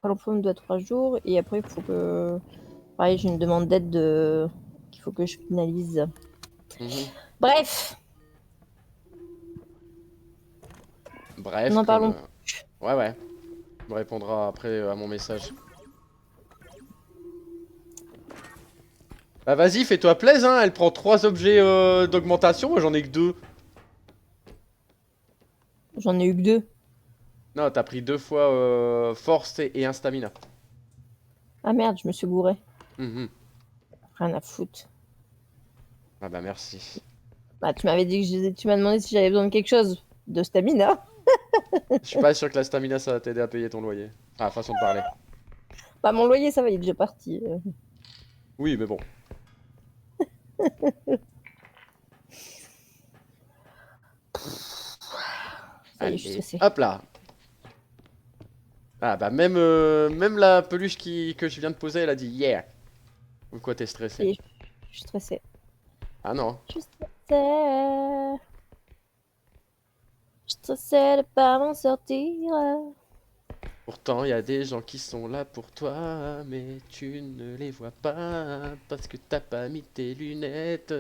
L'emploi me doit 3 jours et après il faut que... Pareil, j'ai une demande d'aide qu'il faut que je finalise. Bref, Bref, n'en comme... parlons. Ouais, ouais. Tu me répondras après à mon message. Bah vas-y, fais-toi plaisir, hein. Elle prend 3 objets d'augmentation, moi j'en ai que 2. J'en ai eu que 2. Non, t'as pris 2 fois force et un stamina. Ah merde, je me suis gouré. Mhm. Rien à foutre. Ah bah merci. Bah, tu m'avais dit que tu m'as demandé si j'avais besoin de quelque chose. De stamina. Je suis pas sûr que la stamina ça va t'aider à payer ton loyer. Ah, façon de parler. Bah, mon loyer, ça va, il est déjà parti. Oui, mais bon. Ça y est, je suis Allez, stressée. hop là. Ah bah même la peluche que je viens de poser, elle a dit yeah. Pourquoi t'es Ça stressé? y est, je suis stressée. Ah non. Je suis stressée. Je suis stressée de pas m'en sortir. Pourtant, il y a des gens qui sont là pour toi, mais tu ne les vois pas parce que t'as pas mis tes lunettes.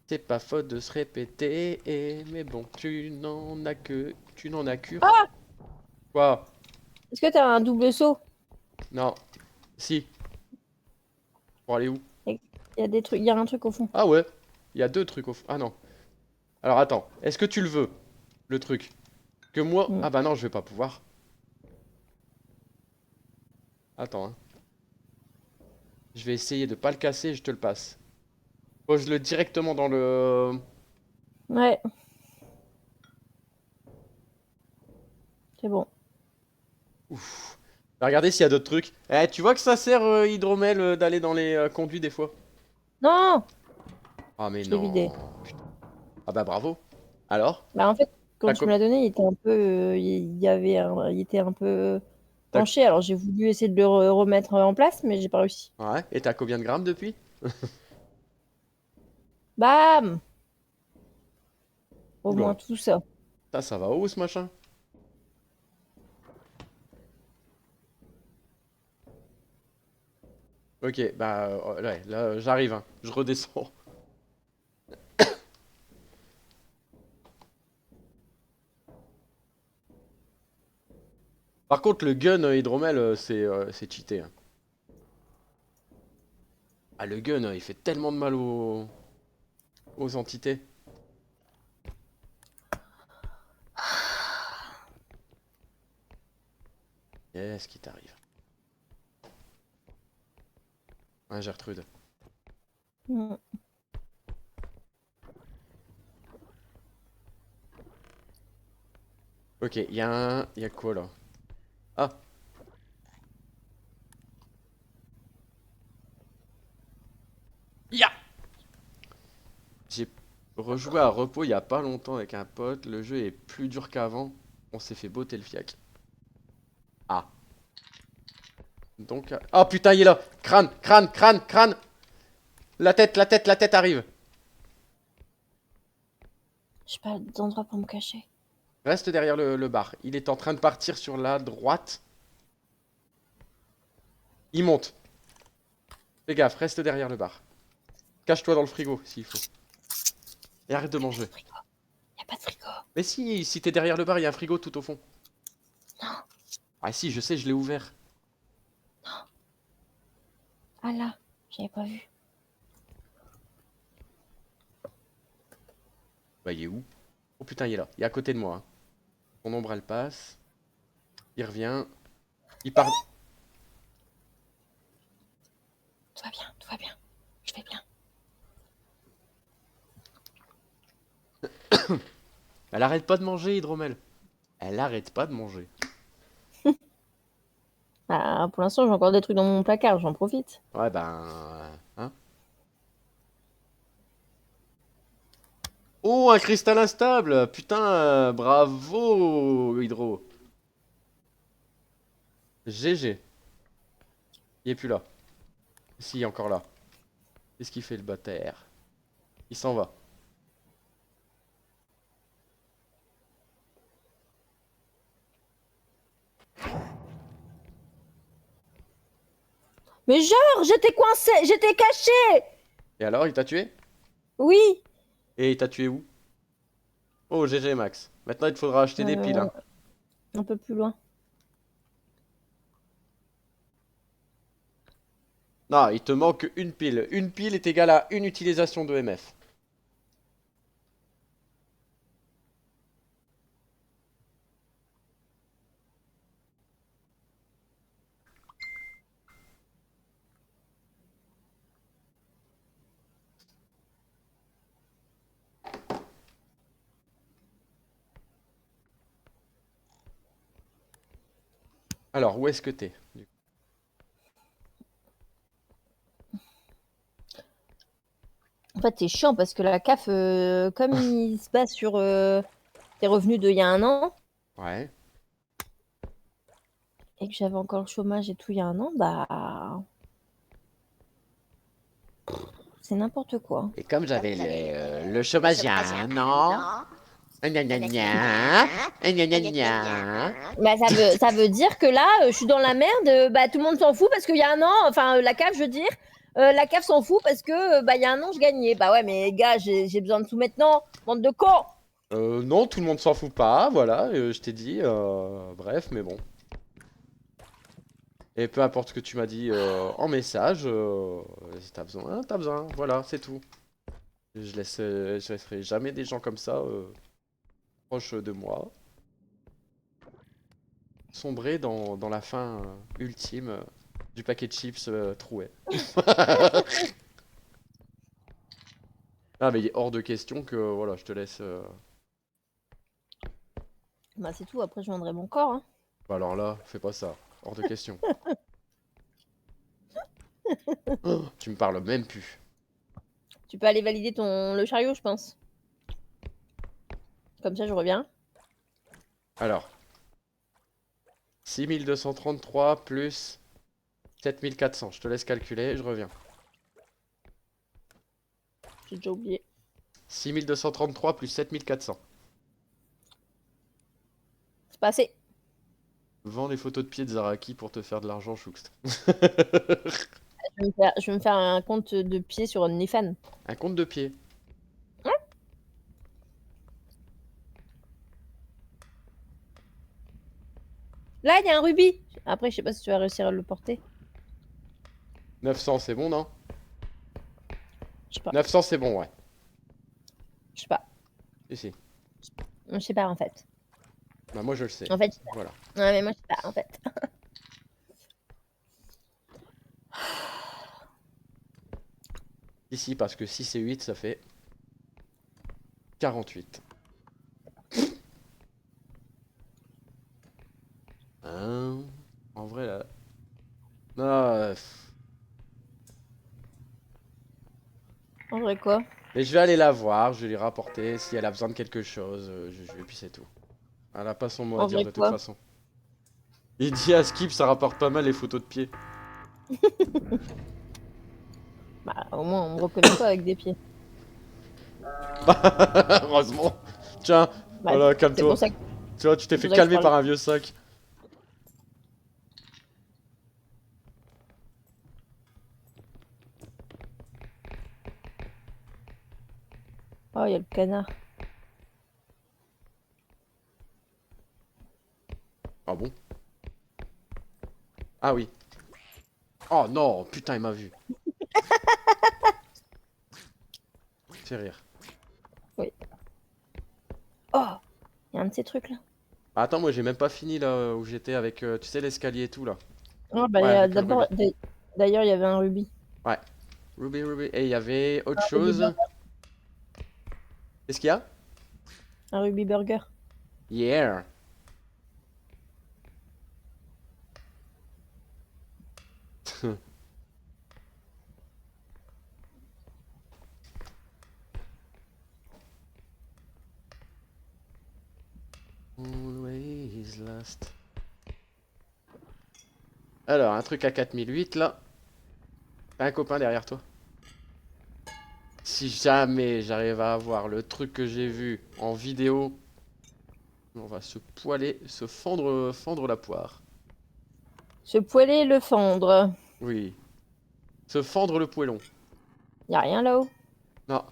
C'est pas faute de se répéter, mais bon, tu n'en as cure. Ah! Quoi? Est-ce que t'as un double saut? Non. Si. Pour aller où? Il y a des trucs, il y a un truc au fond. Ah ouais. Il y a 2 trucs au fond. Ah non. Alors attends. Est-ce que tu le veux? Le truc. Que moi... Hmm. Ah bah non, je vais pas pouvoir. Attends, hein. Je vais essayer de pas le casser, je te le passe. Pose-le directement dans le... Ouais, c'est bon. Ouf. Regardez s'il y a d'autres trucs. Eh, tu vois que ça sert, Hydromel, d'aller dans les conduits des fois? Non! Ah mais Je l'ai vidé. non. Putain. Ah bah bravo. Alors? Bah, en fait, quand T'as tu me l'as donné, il était un peu, il était un peu t'as- penché. Alors j'ai voulu essayer de le remettre en place, mais j'ai pas réussi. Ouais. Et t'as combien de grammes depuis? Bam! Au moins Oula. tout ça. Ça va où ce machin? Ok, bah ouais, là j'arrive, hein. Je redescends. Par contre, le gun hydromel, c'est cheaté, hein. Ah, le gun, il fait tellement de mal aux entités. Qu'est-ce qui t'arrive? Ouais, Gertrude. Hmm. Ok, il y a un... Il y a quoi là? Ah, ya! J'ai rejoué à repos il y a pas longtemps avec un pote. Le jeu est plus dur qu'avant. On s'est fait botter le fiac. Ah. Donc... Oh putain, il est là! Crâne, crâne, crâne, crâne! La tête arrive! J'ai pas d'endroit pour me cacher. Reste derrière le bar. Il est en train de partir sur la droite. Il monte. Fais gaffe, reste derrière le bar. Cache-toi dans le frigo s'il faut. Et arrête de manger. Y a pas de frigo. Mais si t'es derrière le bar, il y a un frigo tout au fond. Non, Ah si, je sais, je l'ai ouvert. non. Ah là, j'avais pas vu. Bah il est où? Oh putain, il est là. Il est à côté de moi, hein. Son ombre, elle passe. Il revient. Il part... Tout va bien, tout va bien. Je vais bien. Elle arrête pas de manger, Hydromel. Elle arrête pas de manger. Ah, pour l'instant, j'ai encore des trucs dans mon placard, j'en profite. Ouais, ben... Hein? Oh, un cristal instable! Putain, bravo, Hydro. GG. Il est plus là. Si, il est encore là. Qu'est-ce qu'il fait le bâtard? Il s'en va. Mais genre, j'étais coincée, j'étais cachée. Et alors, il t'a tué? Oui. Et il t'a tué où? Oh, GG Max. Maintenant, il te faudra acheter des piles, Euh, hein. un peu plus loin. Non, il te manque une pile. Une pile est égale à une utilisation de MF. Alors, où est-ce que t'es? En fait, c'est chiant parce que la CAF, comme il se base sur tes revenus d'il y a un an Ouais. et que j'avais encore le chômage et tout il y a un an, bah c'est n'importe quoi. Et comme j'avais le chômage il y a un an, gna gna gna, gna gna gna. Bah, ça veut dire que là, je suis dans la merde. Bah, tout le monde s'en fout parce qu'il y a un an, enfin, la CAF, je veux dire, la CAF s'en fout parce que, bah, il y a un an, je gagnais. Bah ouais, mais gars, j'ai besoin de tout maintenant. Bande de cons. Non, tout le monde s'en fout pas, voilà, je t'ai dit, bref, mais bon. Et peu importe ce que tu m'as dit en message, si t'as besoin, voilà, c'est tout. Je laisserai jamais des gens comme ça proches de moi sombrer dans la fin ultime du paquet de chips troué. Ah mais il est hors de question que voilà, je te laisse. Bah, c'est tout. Après, je vendrai mon corps. Hein. Bah alors là, fais pas ça, hors de question. Oh, tu me parles même plus. Tu peux aller valider le chariot, je pense. Comme ça, je reviens. Alors, 6233 plus 7400, je te laisse calculer, je reviens. J'ai déjà oublié. 6233 plus 7400. C'est pas assez. Vends les photos de pied de Zaraki pour te faire de l'argent, Choukst. Je vais me faire un compte de pied sur OnlyFans. Un compte de pied. Là, il y a un rubis. Après, je sais pas si tu vas réussir à le porter. 900, c'est bon, non? Je sais pas. 900, c'est bon, ouais. Je sais pas. Ici. Je sais pas, en fait. Bah moi je le sais. En fait, je sais pas. Voilà. Ouais, mais moi, je sais pas, en fait. Ici, parce que 6 et 8, ça fait 48. Hein? En vrai, là... Ah, En vrai, quoi? mais je vais aller la voir, je vais lui rapporter si elle a besoin de quelque chose, et puis c'est tout. Elle a pas son mot à En dire vrai, de toute quoi? façon. Il dit à Skip, ça rapporte pas mal les photos de pied. Bah, au moins, on me reconnaît pas avec des pieds. Heureusement. Tiens, Bah, voilà, c'est pour calme-toi. ça que, Tu vois, tu t'es c'est fait pour ça que je calmer parle. par un vieux sac. Oh, il y a le canard. Ah bon? Ah oui. Oh non, putain, il m'a vu. Fais rire. Oui. Oh! Il y a un de ces trucs-là. Ah, attends, moi j'ai même pas fini là où j'étais avec, tu sais, l'escalier et tout là. Oh, bah, Ouais, avec le d'abord, rubis. d'ailleurs, il y avait un rubis. Ouais. Ruby, Ruby. Et il y avait autre Un rubis chose. burger. Qu'est-ce qu'il y a? Un rubis burger. Yeah. Always lost. Alors, un truc à 4008 là. T'as un copain derrière toi. Si jamais j'arrive à avoir le truc que j'ai vu en vidéo, on va se poiler, se fendre la poire. Se poêler le fendre. Oui, se fendre le poêlon. Y a rien là-haut. Non.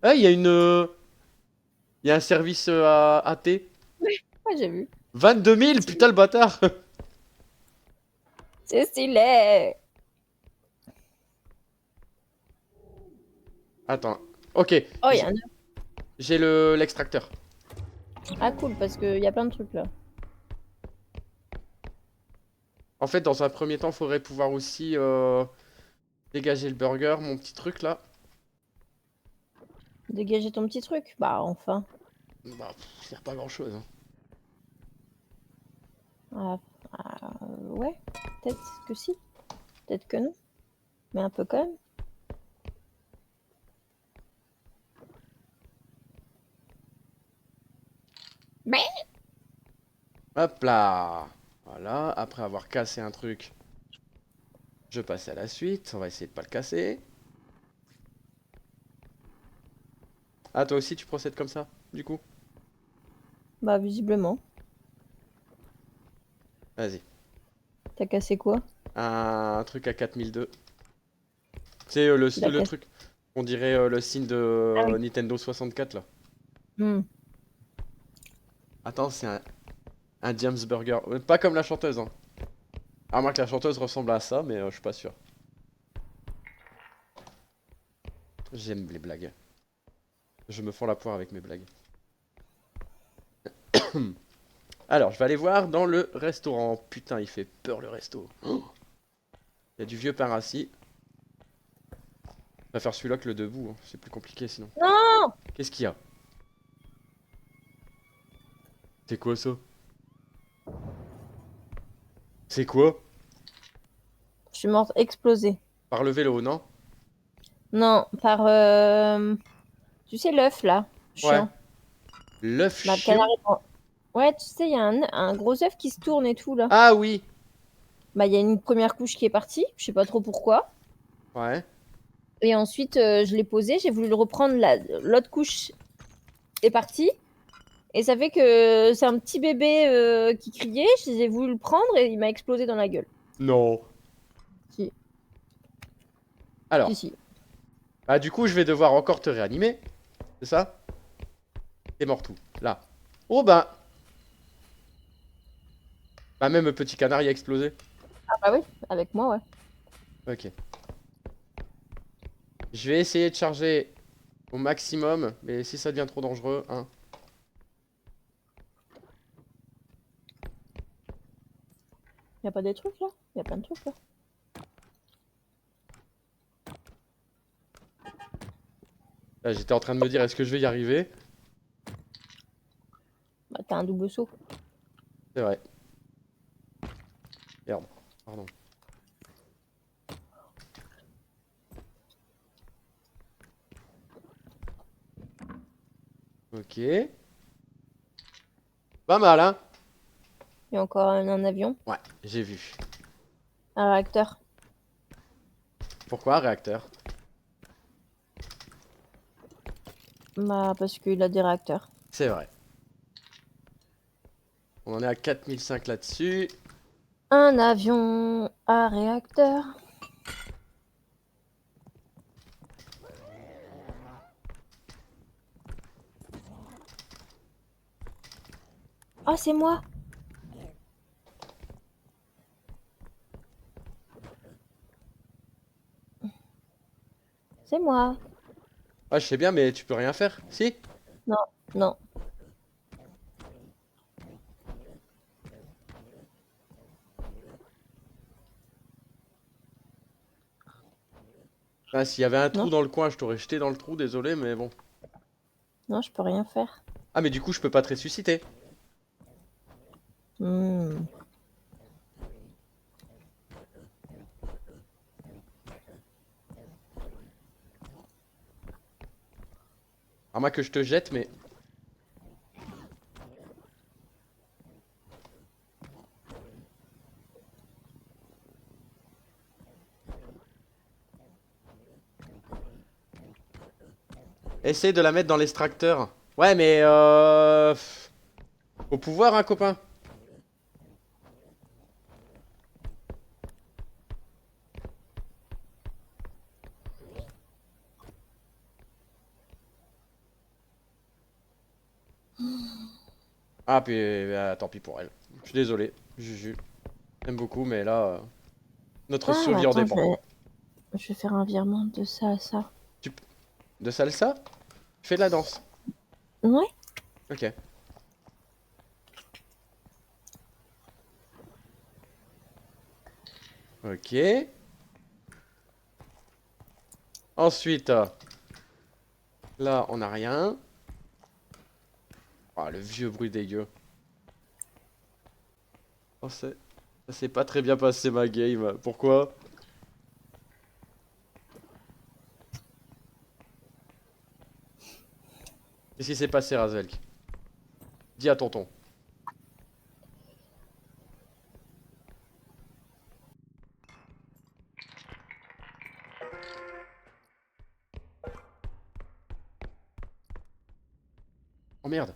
Ah, il y a un service à thé. Ouais, j'ai vu. 22 000, putain le bâtard. C'est stylé. Attends. Ok, Oh, y a un œuf. j'ai l'extracteur. Ah, cool, parce qu'il y a plein de trucs là. En fait, dans un premier temps, faudrait pouvoir aussi dégager le burger, mon petit truc là. Dégager ton petit truc. Bah, enfin. Bah, pff, sert pas grand chose. Hein. Ah, ouais. Peut-être que si. Peut-être que non. Mais un peu quand même. Mais Hop là. Voilà, après avoir cassé un truc, je passe à la suite. On va essayer de pas le casser. Ah, toi aussi, tu procèdes comme ça, du coup? bah, visiblement. Vas-y. T'as cassé quoi? Un truc à 4002. C'est Tu l'as le cassé. truc. On dirait le signe de Ah oui. Nintendo 64 là. Hmm. Attends, c'est un James Burger. Pas comme la chanteuse, hein. À moins que la chanteuse ressemble à ça, mais je suis pas sûr. J'aime les blagues. Je me fends la poire avec mes blagues. Alors, je vais aller voir dans le restaurant. Putain, il fait peur le resto. Oh, il y a du vieux pain rassis. Je vais faire celui-là que le debout, hein. C'est plus compliqué sinon. Non! Qu'est-ce qu'il y a? C'est quoi ça? C'est quoi? Je suis morte explosée. Par le vélo, non? Non, par. Tu sais, l'œuf là. Ouais. Chiant. L'œuf Bah, le canard chiant? est mort. Ouais, tu sais, il y a un gros œuf qui se tourne et tout là. Ah oui! Bah, il y a une première couche qui est partie. Je sais pas trop pourquoi. Ouais. Et ensuite, je l'ai posé. J'ai voulu le reprendre. L'autre couche est partie. Et ça fait que c'est un petit bébé qui criait. J'ai voulu le prendre et il m'a explosé dans la gueule. Non. Si, si, Alors. si. Ah, du coup, je vais devoir encore te réanimer. C'est ça? T'es mort tout. Là. Oh bah. Bah, même le petit canard il a explosé. Ah bah oui, avec moi, ouais. Ok. Je vais essayer de charger au maximum, mais si ça devient trop dangereux, hein. Y a pas des trucs là? Y a plein de trucs là. Là, j'étais en train de me dire, est-ce que je vais y arriver? Bah, t'as un double saut. C'est vrai. Merde. Pardon. Ok. Pas mal, hein? Y a encore un avion, Ouais, j'ai vu. un réacteur. Pourquoi, réacteur? Bah, parce qu'il a des réacteurs. C'est vrai. On en est à 4005 là-dessus. Un avion à réacteur. Ah, c'est moi! C'est moi! Ah, je sais bien, mais tu peux rien faire. Si? Non, non. Ah, s'il y avait un trou Non, dans le coin, je t'aurais jeté dans le trou, désolé, mais bon. non, je peux rien faire. Ah, mais du coup, je peux pas te ressusciter. Hmm. À moins que je te jette, mais... Essaye de la mettre dans l'extracteur. Ouais, mais faut pouvoir, hein, copain. Ah, puis tant pis pour elle. Je suis désolé, Juju. J'aime beaucoup, mais là, notre Ah, survie en attends, dépend. je vais faire un virement de ça à ça. De salsa? Fais de la danse. Ouais. Ok. Ok. Ensuite, là, on n'a rien. Ah, le vieux bruit dégueu. Oh, ça s'est pas très bien passé ma game. Pourquoi? Qu'est-ce qui s'est passé, Razvelk? Dis à tonton. Oh merde.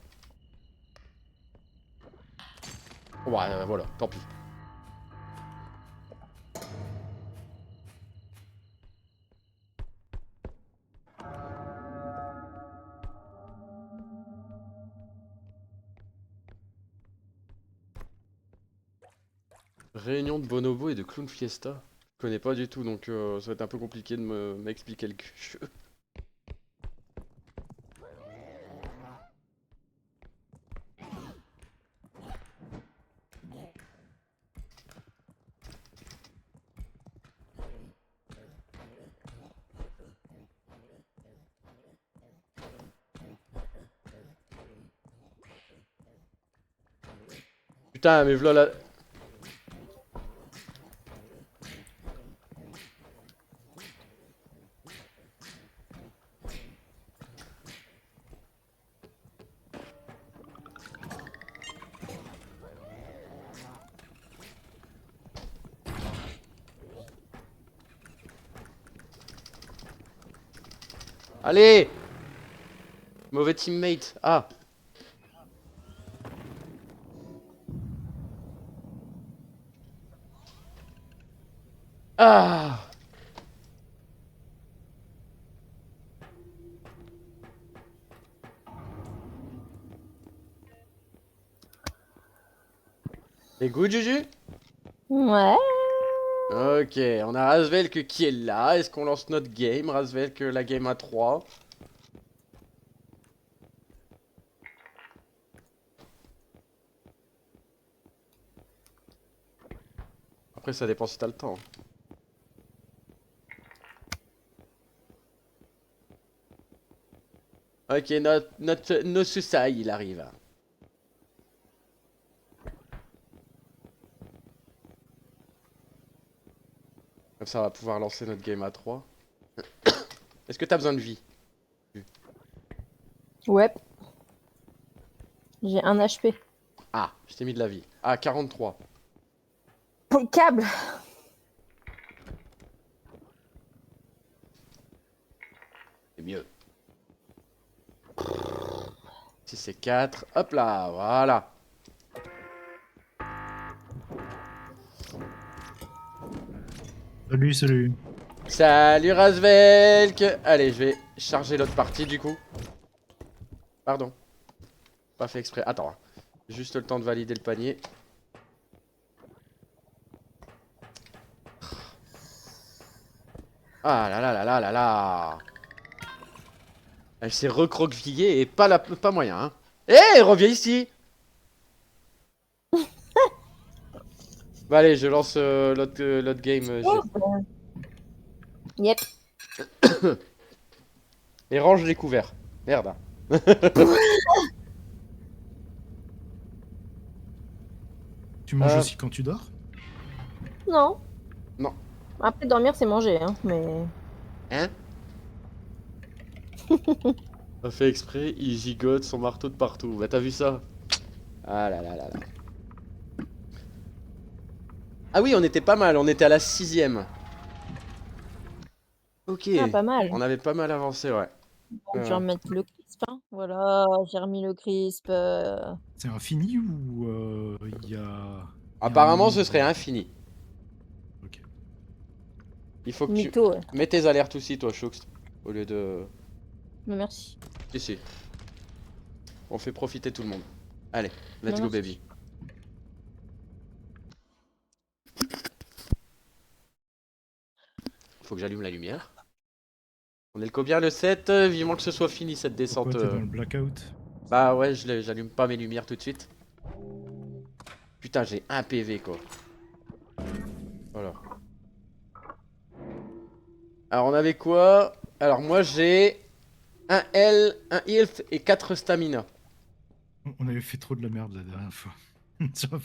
Oh, bah, voilà, tant pis. Réunion de Bonobo et de Clown Fiesta. Je connais pas du tout, donc ça va être un peu compliqué de m'expliquer le jeu. Putain, mais v'là la... Allez! Mauvais teammate. Ah! Ah! C'est good, Juju? Ouais. Ok, on a Razvelk qui est là. Est-ce qu'on lance notre game? Razvelk, la game à 3. Après, ça dépend si t'as le temps. Ok, notre Nosusai, il arrive. Comme ça, on va pouvoir lancer notre game à 3. Est-ce que t'as besoin de vie? Ouais. J'ai un HP. Ah, je t'ai mis de la vie. Ah, 43. Câble. C'est mieux. Si c'est 4. Hop là, voilà. Salut, salut. Salut Razvelk. Allez, je vais charger l'autre partie du coup. Pardon. Pas fait exprès. Attends. Juste le temps de valider le panier. Ah là là là là là là. Elle s'est recroquevillée et pas moyen. Hein. Eh, reviens ici. Bah allez, je lance l'autre game. Yep. Et range les couverts. Merde. Tu manges aussi quand tu dors? Non. Non. Après, dormir, c'est manger, hein, mais... Hein? Pas fait exprès, il gigote son marteau de partout. Bah t'as vu ça? Ah là là là là. Ah oui, on était pas mal, on était à la 6ème. Ok. Ah, pas mal. On avait pas mal avancé, ouais. Bon, je vais remettre le crisp. Hein. Voilà, j'ai remis le crisp. C'est infini ou il y a. un Apparemment, ce nombre serait infini. Ok. Il faut que tu Mytho, ouais. mets tes alertes aussi, toi, Choux. Au lieu de. Mais merci. Si. On fait profiter tout le monde. Allez, let's Non, go, merci. baby. Faut que j'allume la lumière. On est le combien, le 7? Vivement que ce soit fini cette descente. Pourquoi t'es dans le blackout? Bah ouais, j'allume pas mes lumières tout de suite. Putain, j'ai un PV quoi. Voilà. Alors on avait quoi? Alors moi j'ai un L, un health et 4 stamina. On avait fait trop de la merde la dernière fois. Ça va.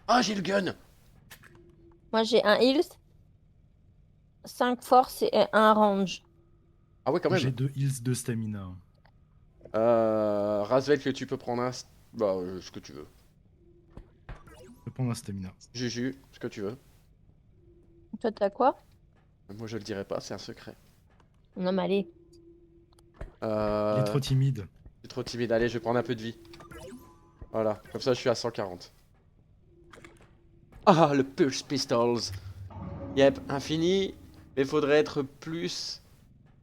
Ah, j'ai le gun! Moi, j'ai un heals, 5 force et un range. Ah ouais, quand J'ai même. 2 heals de stamina. Rasvel, que tu peux prendre un. Bah, ce que tu veux. Je vais prendre un stamina. Juju, ce que tu veux. Toi, t'as quoi? Moi je le dirai pas, c'est un secret. Non, mais allez. Il est trop timide. Je suis trop timide, allez, je vais prendre un peu de vie. Voilà, comme ça je suis à 140. Ah, le Pulse Pistols. Yep, infini. Mais faudrait être plus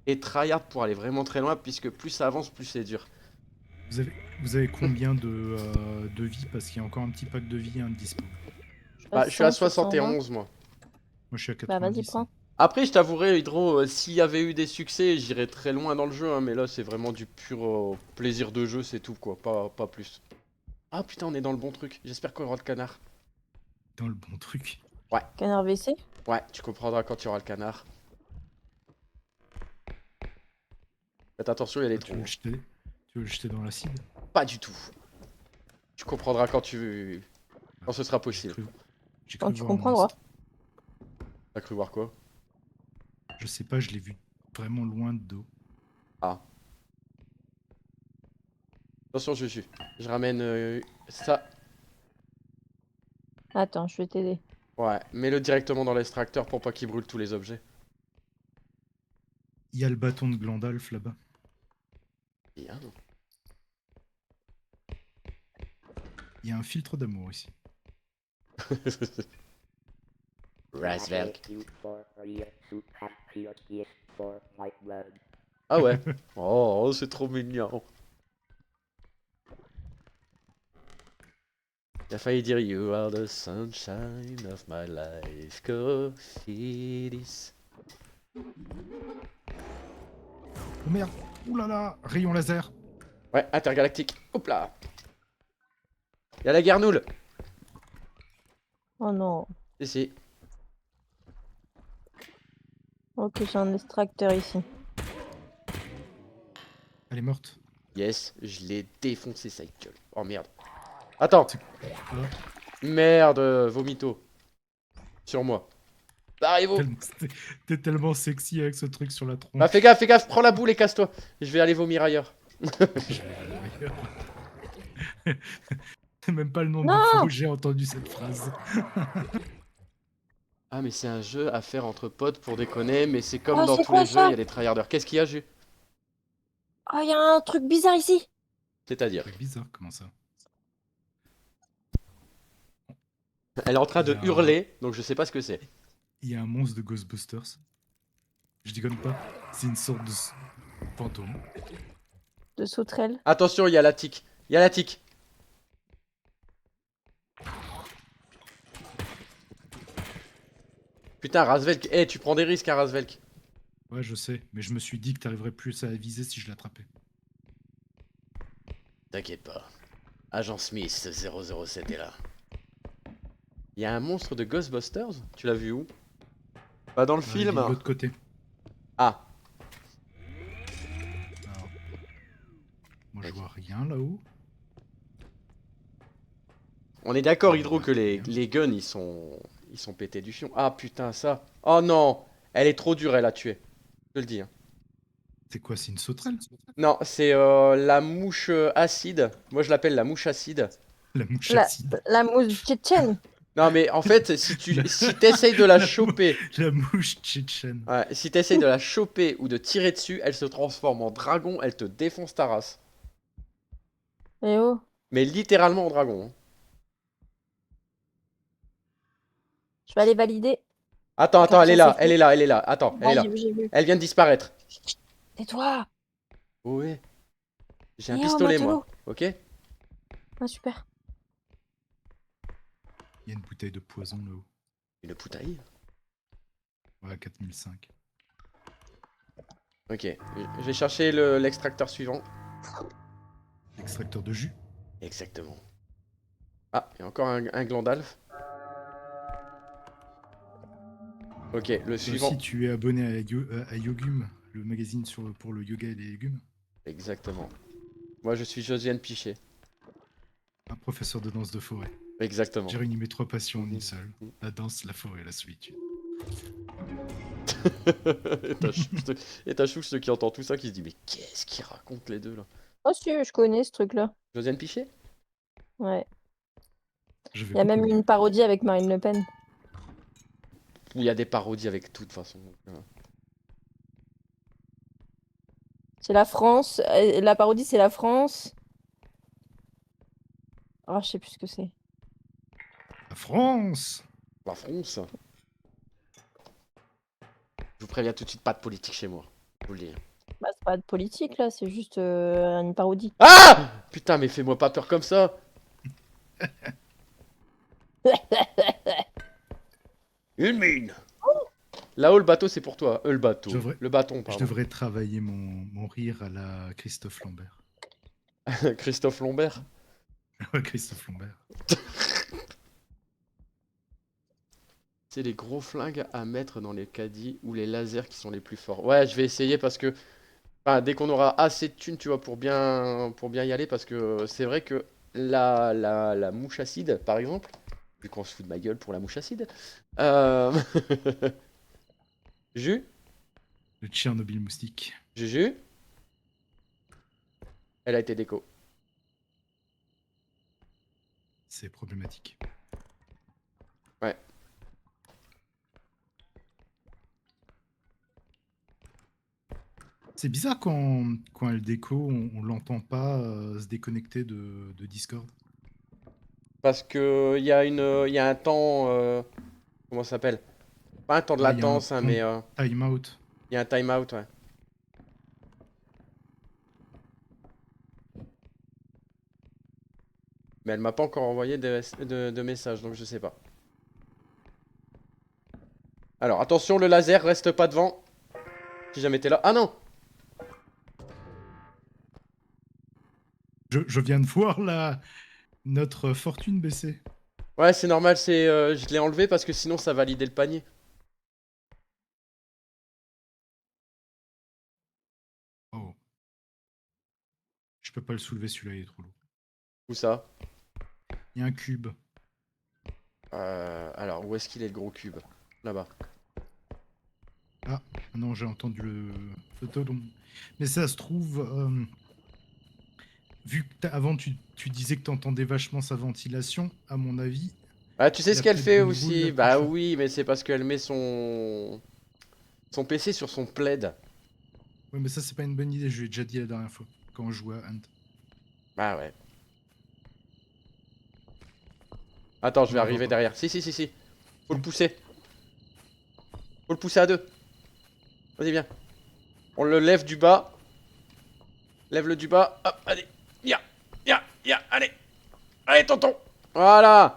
et tryhard pour aller vraiment très loin, puisque plus ça avance, plus c'est dur. Vous avez combien de vie? Parce qu'il y a encore un petit pack de vie, un dispo. Bah, je suis à 100 sur 120. 71 moi. Moi je suis à Bah, 90. vas-y, prends. Après, je t'avouerai, Hydro, s'il y avait eu des succès, j'irais très loin dans le jeu, hein, mais là c'est vraiment du pur plaisir de jeu, c'est tout quoi, pas plus. Ah putain, on est dans le bon truc, j'espère qu'on aura le canard. Dans le bon truc. Canard WC. Ouais, tu comprendras quand tu auras le canard. Faites attention, il y a des Tu veux trous. le jeter, tu veux le jeter dans l'acide? Pas du tout. Tu comprendras quand quand ce sera J'ai possible. cru, j'ai Quand cru tu voir un comprendras. monstre. T'as cru voir quoi? Je sais pas, je l'ai vu vraiment loin de dos. Ah. Attention, je ramène ça. Attends, je vais t'aider. Ouais, mets-le directement dans l'extracteur pour pas qu'il brûle tous les objets. Il y a le bâton de Glandalf là-bas. Bien. Il y a un filtre d'amour ici. Rasvel. Ah ouais. Oh, c'est trop mignon. Il a failli dire You are the sunshine of my life, Cofidis. Oh merde! Ouh là là! Rayon laser! Ouais, intergalactique. Hop là. Il y a la Garnoule. Oh non. Ici. Ok, j'ai un extracteur ici. Elle est morte. Yes, je l'ai défoncé sa gueule. Oh merde. Attends. Ah, Merde, vomito. Sur moi. Arrive. T'es tellement sexy avec ce truc sur la tronche. Bah fais gaffe, prends la boule et casse-toi. Je vais aller vomir ailleurs. C'est même pas le nombre Non! de fois où j'ai entendu cette phrase. Ah mais c'est un jeu à faire entre potes pour déconner, mais c'est comme Oh, dans c'est tous quoi les jeux, ça? il y a des tryharders. Qu'est-ce qu'il y a, Jus? Oh, il y a un truc bizarre ici. C'est-à-dire? C'est bizarre, comment ça? Elle est en train de Il y a- hurler, donc je sais pas ce que c'est. Il y a un monstre de Ghostbusters. Je déconne pas. C'est une sorte de fantôme. De sauterelle. Attention, il y a la tique. Il y a la tique. Putain, Razvelk. Eh, tu prends des risques, hein, Razvelk. Ouais, je sais, mais je me suis dit que t'arriverais plus à la viser si je l'attrapais. T'inquiète pas. Agent Smith 007 est là. Il y a un monstre de Ghostbusters? Tu l'as vu où? Pas dans le Il est film. de l'autre côté. Ah, Alors, moi, je vois rien là-haut. on est d'accord, Hydro, que les guns, ils sont pétés du fion. Ah putain, ça. Oh non, elle est trop dure, elle a tué. Je te le dis. Hein. C'est quoi, c'est une sauterelle? Non, c'est la mouche acide. Moi, je l'appelle la mouche acide. La mouche La, acide. la mousse tchétchène. Non, mais en fait, si t'essayes de la choper, La mouche tchétchène. ouais, si t'essayes de la choper ou de tirer dessus, elle se transforme en dragon, elle te défonce ta race. Eh oh. Mais littéralement en dragon, hein. Je vais aller valider. Attends, elle est Quartier, c'est là, elle fait. est là, elle est là. Attends, elle est Ah, là. j'ai vu. Elle vient de disparaître. Tais-toi. Oh ouais, j'ai un Eh oh, pistolet, moi. matelot. Ok? Ah, super. Il y a une bouteille de poison là-haut. Une poutaille? Ouais, 4005. Ok, je vais chercher l'extracteur suivant. Extracteur de jus. Exactement. Ah, il y a encore un glandalf. Ok, le Toi aussi, suivant. tu es abonné à Yogum, le magazine pour le yoga et les légumes. Exactement. Moi, je suis Josiane Pichet. Un professeur de danse de forêt. Exactement. J'ai réuni mes 3 passions en une seule. La danse, la forêt et la solitude. Et t'as Chouche qui entend tout ça qui se dit mais qu'est-ce qu'ils racontent les deux là? Oh, si, je connais ce truc-là. Josiane Pichet? Ouais. Je vais Il y a beaucoup même mieux. une parodie avec Marine Le Pen. Il y a des parodies avec tout de toute façon. C'est la France. La parodie, c'est la France. Ah, je sais plus ce que c'est. La France! La France. Je vous préviens tout de suite, pas de politique chez moi. Je vous le dis. Bah, c'est pas de politique, là. C'est juste une parodie. Ah! Putain, mais fais-moi pas peur comme ça! Une mine! Là-haut, le bateau, c'est pour toi. Le bateau. Je devrais- Le bâton, Je pardon. devrais travailler mon rire à la Christophe Lambert. Christophe Lombert. Christophe Lambert. C'est les gros flingues à mettre dans les caddies ou les lasers qui sont les plus forts. Ouais, je vais essayer parce que enfin, dès qu'on aura assez de thunes, tu vois, pour bien y aller, parce que c'est vrai que la mouche acide, par exemple, vu qu'on se fout de ma gueule pour la mouche acide, euh... Jus, Le Tchernobyl moustique. Juju, elle a été déco. C'est problématique. Ouais. C'est bizarre quand elle déco, on l'entend pas se déconnecter de Discord. Parce que il y a un temps, comment ça s'appelle? Pas un temps de Ah, il y a un latence, hein, temps de mais time-out. il y a un time-out, ouais. Mais elle m'a pas encore envoyé de message, donc je sais pas. Alors, attention, le laser, reste pas devant. Si jamais t'es là. Ah non! Je viens de voir notre fortune baisser. Ouais, c'est normal, je l'ai enlevé parce que sinon ça validait le panier. Oh. Je peux pas le soulever, celui-là, il est trop lourd. Où ça? Il y a un cube. Alors, où est-ce qu'il est le gros cube? Là-bas. Ah, non, j'ai entendu le todon. Mais ça se trouve, vu que avant tu disais que t'entendais vachement sa ventilation, à mon avis, Ah, tu sais il ce a qu'elle peut-être fait de nouveau eu aussi? la plus Bah forte. oui, mais c'est parce qu'elle met son PC sur son plaid. Ouais, mais ça, c'est pas une bonne idée, je l'ai déjà dit la dernière fois, quand on jouait à Hunt. Bah ouais. Attends, je Non, vais on va arriver pas. derrière. Si. Faut le pousser. Faut le pousser à deux. Vas-y, viens. On le lève du bas. Lève-le du bas. Hop, allez. Allez. Allez, tonton. Voilà.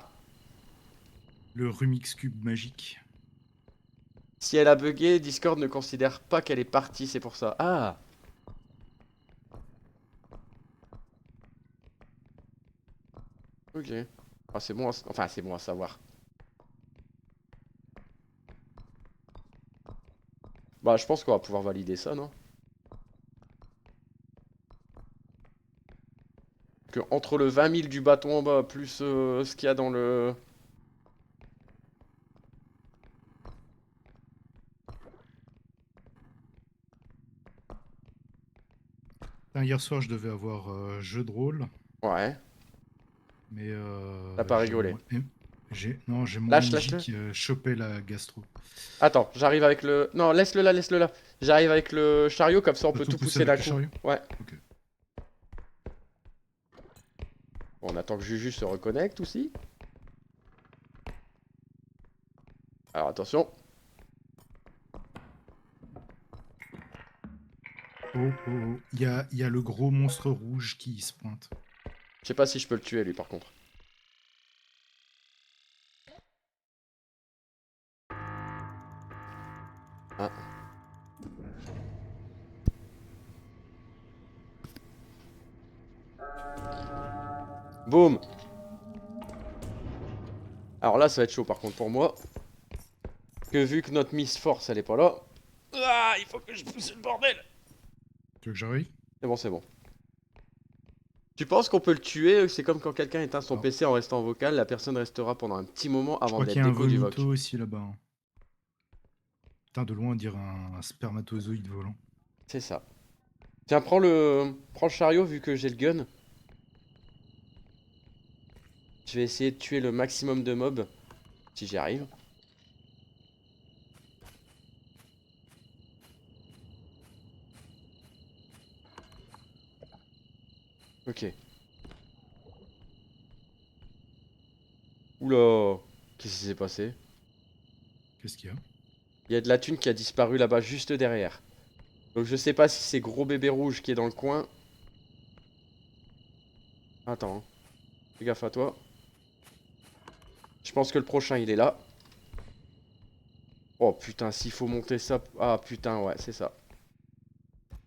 Le Rumix Cube magique. Si elle a bugué, Discord ne considère pas qu'elle est partie, c'est pour ça. Ah. Ok. Ah, c'est bon, enfin c'est bon à savoir. Bah, je pense qu'on va pouvoir valider ça, non? Que entre le 20 000 du bâton en bas, plus ce qu'il y a dans le... Putain, hier soir, je devais avoir jeu de rôle, Ouais, mais t'as pas rigolé. Non, j'ai mon Lâche, MJ lâche-le. qui chopait la gastro. Attends, j'arrive avec le... Non, laisse-le là, laisse-le là. J'arrive avec le chariot, comme ça on Peut peut tout tout pousser pousser d'un avec le coup. chariot? Ouais. Ok. Bon, on attend que Juju se reconnecte aussi. Alors attention. Oh, oh, oh. Il y a le gros monstre rouge qui se pointe. Je sais pas si je peux le tuer lui par contre. Ah. Boum. Alors là ça va être chaud par contre pour moi. Que vu que notre Miss Force elle est pas là. Ah, il faut que je pousse le bordel. Tu veux que j'arrive? C'est bon, c'est bon. Tu penses qu'on peut le tuer? C'est comme quand quelqu'un éteint son Non. PC en restant vocal, la personne restera pendant un petit moment Je avant crois d'être qu'il y a un déco du VOC. vomito aussi là-bas. Hein. Putain, de loin, on dirait un spermatozoïde volant. C'est ça. Tiens, prends le chariot vu que j'ai le gun. Je vais essayer de tuer le maximum de mobs. Si j'y arrive. Ok. Oula. Qu'est-ce qui s'est passé? Qu'est-ce qu'il y a? Il y a de la thune qui a disparu là-bas juste derrière. Donc je sais pas si c'est gros bébé rouge qui est dans le coin. Attends. Hein. Fais gaffe à toi. Je pense que le prochain il est là. Oh putain, s'il faut monter ça... Ah putain, ouais, c'est ça.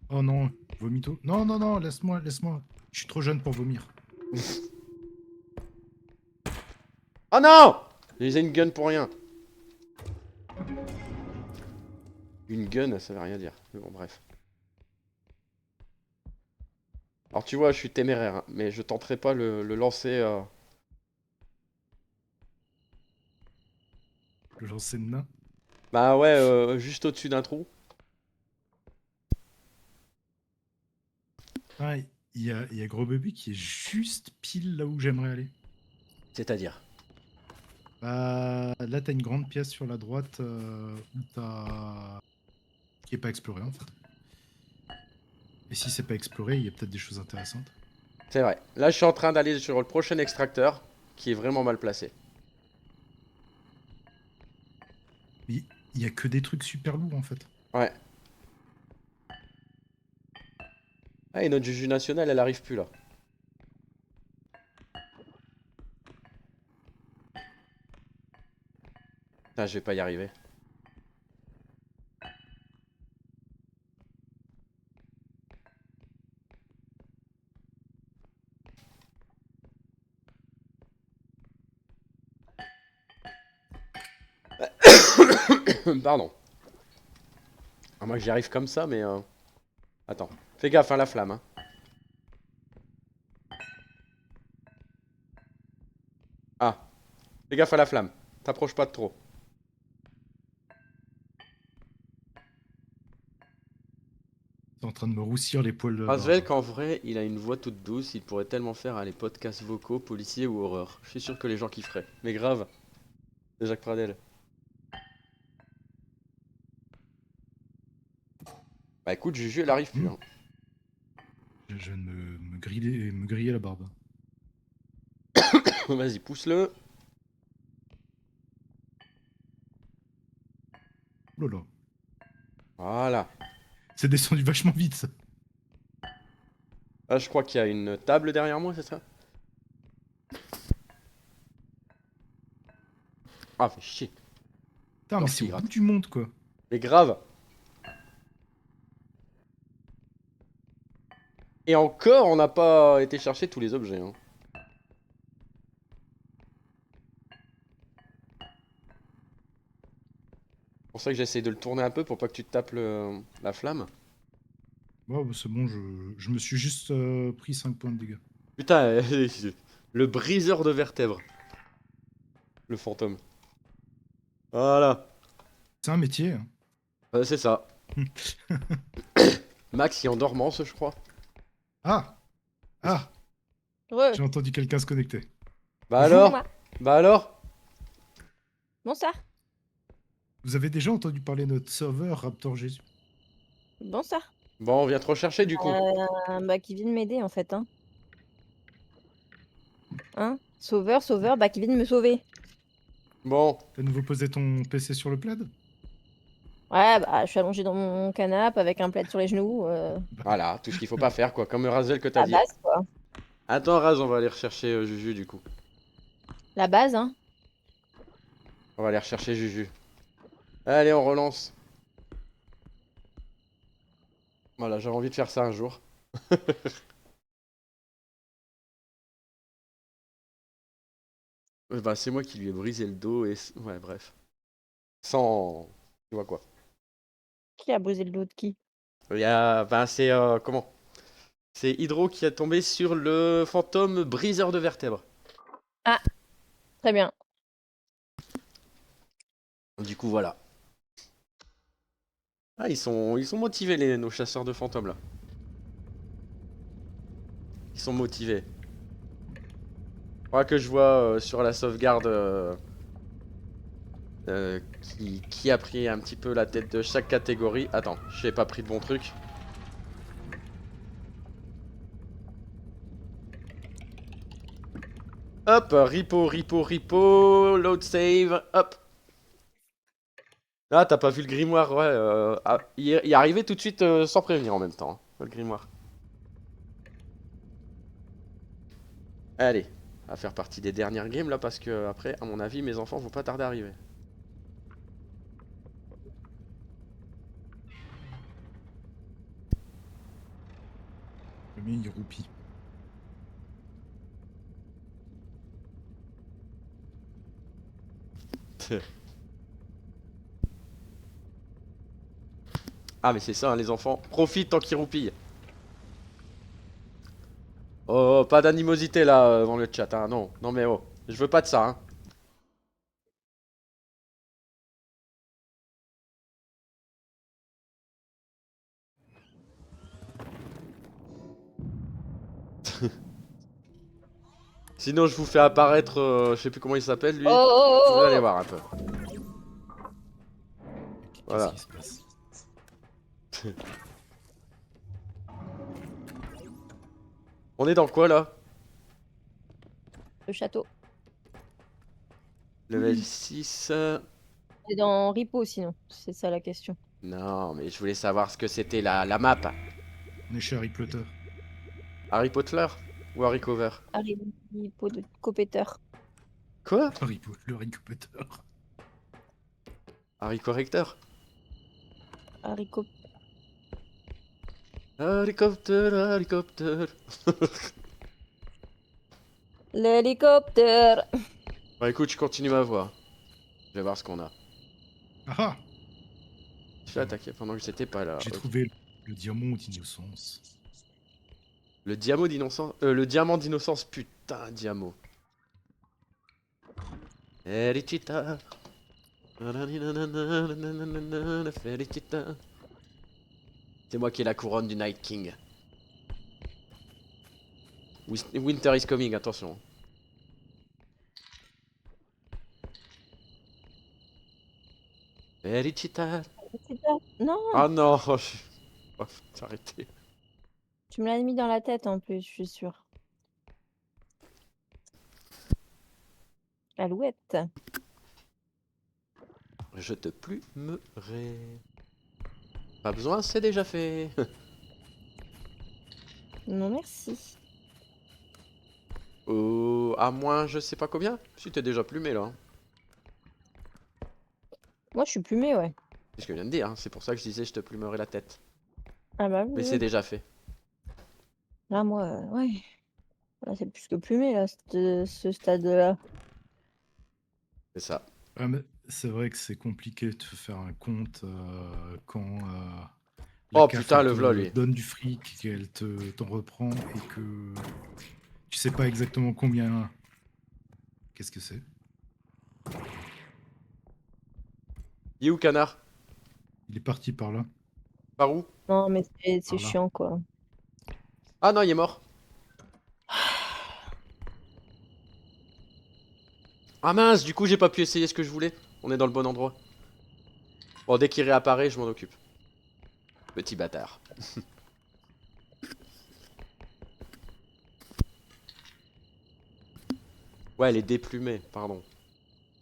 Oh non, vomito. Non, non, non, laisse-moi, laisse-moi. Je suis trop jeune pour vomir. Oh non! J'ai usé une gun pour rien. Une gun, ça veut rien dire. Mais bon, bref. Alors tu vois, je suis téméraire, hein, mais je tenterai pas le lancer... Le lancer de nain. Bah ouais, juste au-dessus d'un trou. Ah, il y a Gros Bébé qui est juste pile là où j'aimerais aller. C'est-à-dire? Bah, là, t'as une grande pièce sur la droite où t'as... qui est pas explorée en fait. Et si c'est pas exploré, il y a peut-être des choses intéressantes. C'est vrai. Là, je suis en train d'aller sur le prochain extracteur, qui est vraiment mal placé. Mais il y a que des trucs super lourds en fait. Ouais. Ah, et notre Juju nationale, elle arrive plus là. Putain, je vais pas y arriver. Pardon. À moins que j'y arrive comme ça, mais... Attends. Fais gaffe, hein, la flamme. Hein. Ah. Fais gaffe à la flamme. T'approches pas de trop. T'es en train de me roussir les poils de la barbe. Asvel, qu'en vrai, il a une voix toute douce, il pourrait tellement faire les podcasts vocaux, policiers ou horreur. Je suis sûr que les gens kifferaient. Mais grave. C'est Jacques Pradel. Bah écoute, Juju, elle arrive plus. Hein. Je viens de me griller la barbe. Vas-y, pousse-le. Oh là là. Voilà. C'est descendu vachement vite ça. Là, je crois qu'il y a une table derrière moi, c'est ça? Ah, fait chier. Putain, Non, mais c'est au grave. bout du monde quoi. Mais grave. Et encore, on n'a pas été chercher tous les objets. Hein. C'est pour ça que j'essaie de le tourner un peu pour pas que tu te tapes la flamme. Bon, bah, c'est bon, je me suis juste pris 5 points de dégâts. Putain, le briseur de vertèbres. Le fantôme. Voilà. C'est un métier. Hein. C'est ça. Max, il est en dormance, je crois. Ah! Ah! Ouais. J'ai entendu quelqu'un se connecter. Bah Bonjour. alors? Bah alors? Bonsoir. Vous avez déjà entendu parler de notre serveur Raptor Jésus? Bonsoir. Bon, on vient te rechercher du coup. Bah, qui vient de m'aider en fait, hein. Hein? Sauveur, sauveur, bah, qui vient de me sauver. Bon, T'as nouveau posé ton PC sur le plaid? Ouais, bah, je suis allongée dans mon canapé avec un plaid sur les genoux. voilà, tout ce qu'il faut pas faire quoi, comme Razel que t'as La dit. base, quoi. Attends Raz, on va aller rechercher Juju du coup. La base, hein. On va aller rechercher Juju. Allez, on relance. Voilà, j'avais envie de faire ça un jour. Bah, c'est moi qui lui ai brisé le dos et... Ouais, bref. Sans... Tu vois quoi. Qui a brisé le dos de qui? Il y a... Ben, c'est... comment? C'est Hydro qui a tombé sur le fantôme briseur de vertèbres. Ah, très bien. Du coup, voilà. Ah, ils sont motivés, nos chasseurs de fantômes, là. Ils sont motivés. Faudra que je vois sur la sauvegarde qui a pris un petit peu la tête de chaque catégorie. Attends, j'ai pas pris de bon truc. Hop, repo, load save, hop. Ah, t'as pas vu le grimoire, ouais. Il est arrivé tout de suite sans prévenir en même temps, hein, le grimoire. Allez, à faire partie des dernières games là, parce que après, à mon avis, mes enfants vont pas tarder à arriver. Le mien, il roupie. Ah, mais c'est ça, hein, les enfants, profitent tant qu'ils roupillent. Oh, pas d'animosité là dans le chat, hein, non, non mais oh, je veux pas de ça, hein. Sinon, je vous fais apparaître, je sais plus comment il s'appelle lui. Oh, oh, Vous oh, allez oh. voir un peu. Voilà. Qu'est-ce qui se passe? On est dans quoi là? Le château. Level 6. C'est dans Ripo, sinon. C'est ça la question. Non, mais je voulais savoir ce que c'était la map. On est chez Harry Potter. Harry Potter ou Harry Cover? Ripo de copéteur. Quoi? Harry Potter. Harry Correcteur? Haricot. Hélicoptère. L'hélicoptère. Bon, écoute, je continue ma voix. Je vais voir ce qu'on a. Ah ah! Je suis attaqué pendant que j'étais pas là. J'ai Ok. trouvé le diamant d'innocence. Le diamant d'innocence. Le diamant d'innocence, putain, diamant. Felicita. Felicita. C'est moi qui ai la couronne du Night King. Winter is coming, attention. Felicita. C'est ça. Non, Ah non, oh, faut arrêter. tu me l'as mis dans la tête en plus, je suis sûre. Alouette. Je te plumerai. Pas besoin, c'est déjà fait. Non, merci. Oh, à moins je sais pas combien. Si t'es déjà plumé là. Hein. Moi, je suis plumée, ouais. C'est ce que je viens de dire, hein. C'est pour ça que je disais je te plumerai la tête. Ah bah oui, Mais oui. c'est déjà fait. Là, moi, ouais. Là, c'est plus que plumé, là, ce stade-là. C'est ça. Ah, mais c'est vrai que c'est compliqué de faire un compte quand la Oh CAF, putain, elle le te v'là lui. donne du fric, qu'elle t'en reprend et que tu sais pas exactement combien. Qu'est-ce que c'est? Il est où canard? Il est parti par là. Par où? Non, mais c'est Par là. chiant, quoi. Ah non, il est mort. Ah mince, du coup j'ai pas pu essayer ce que je voulais. On est dans le bon endroit. Bon, dès qu'il réapparaît, je m'en occupe. Petit bâtard. Ouais, les déplumés, pardon.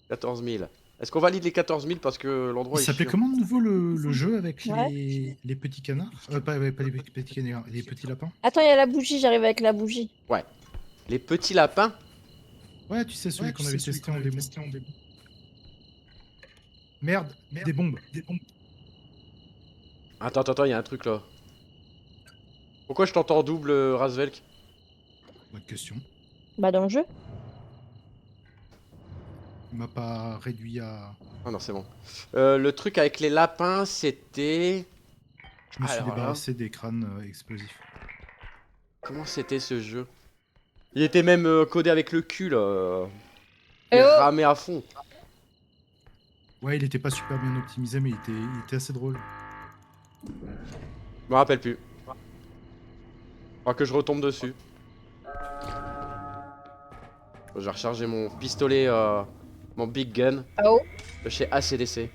14 000. Est-ce qu'on valide les 14 000 parce que l'endroit Il est s'appelait chiant? comment de nouveau le jeu avec Ouais. les petits canards pas, ouais, pas les petits canards, les petits lapins. Attends, il y a la bougie, j'arrive avec la bougie. Les petits lapins? Ouais, tu sais, celui qu'on avait testé en démo. Merde, des bombes. Attends, il y a un truc là. Pourquoi je t'entends en double, Razvelk? Bonne question. Bah, dans le jeu. Il m'a pas réduit à... Ah non, c'est bon. Le truc avec les lapins, c'était... Je me suis Alors là, débarrassé des crânes explosifs. comment c'était ce jeu? Il était même codé avec le cul là. Eh Il oh ramait à fond. Ouais, il était pas super bien optimisé, mais il était assez drôle. Je me rappelle plus. Faudra que je retombe dessus. Je vais recharger mon pistolet, mon big gun Ah oh. de chez ACDC.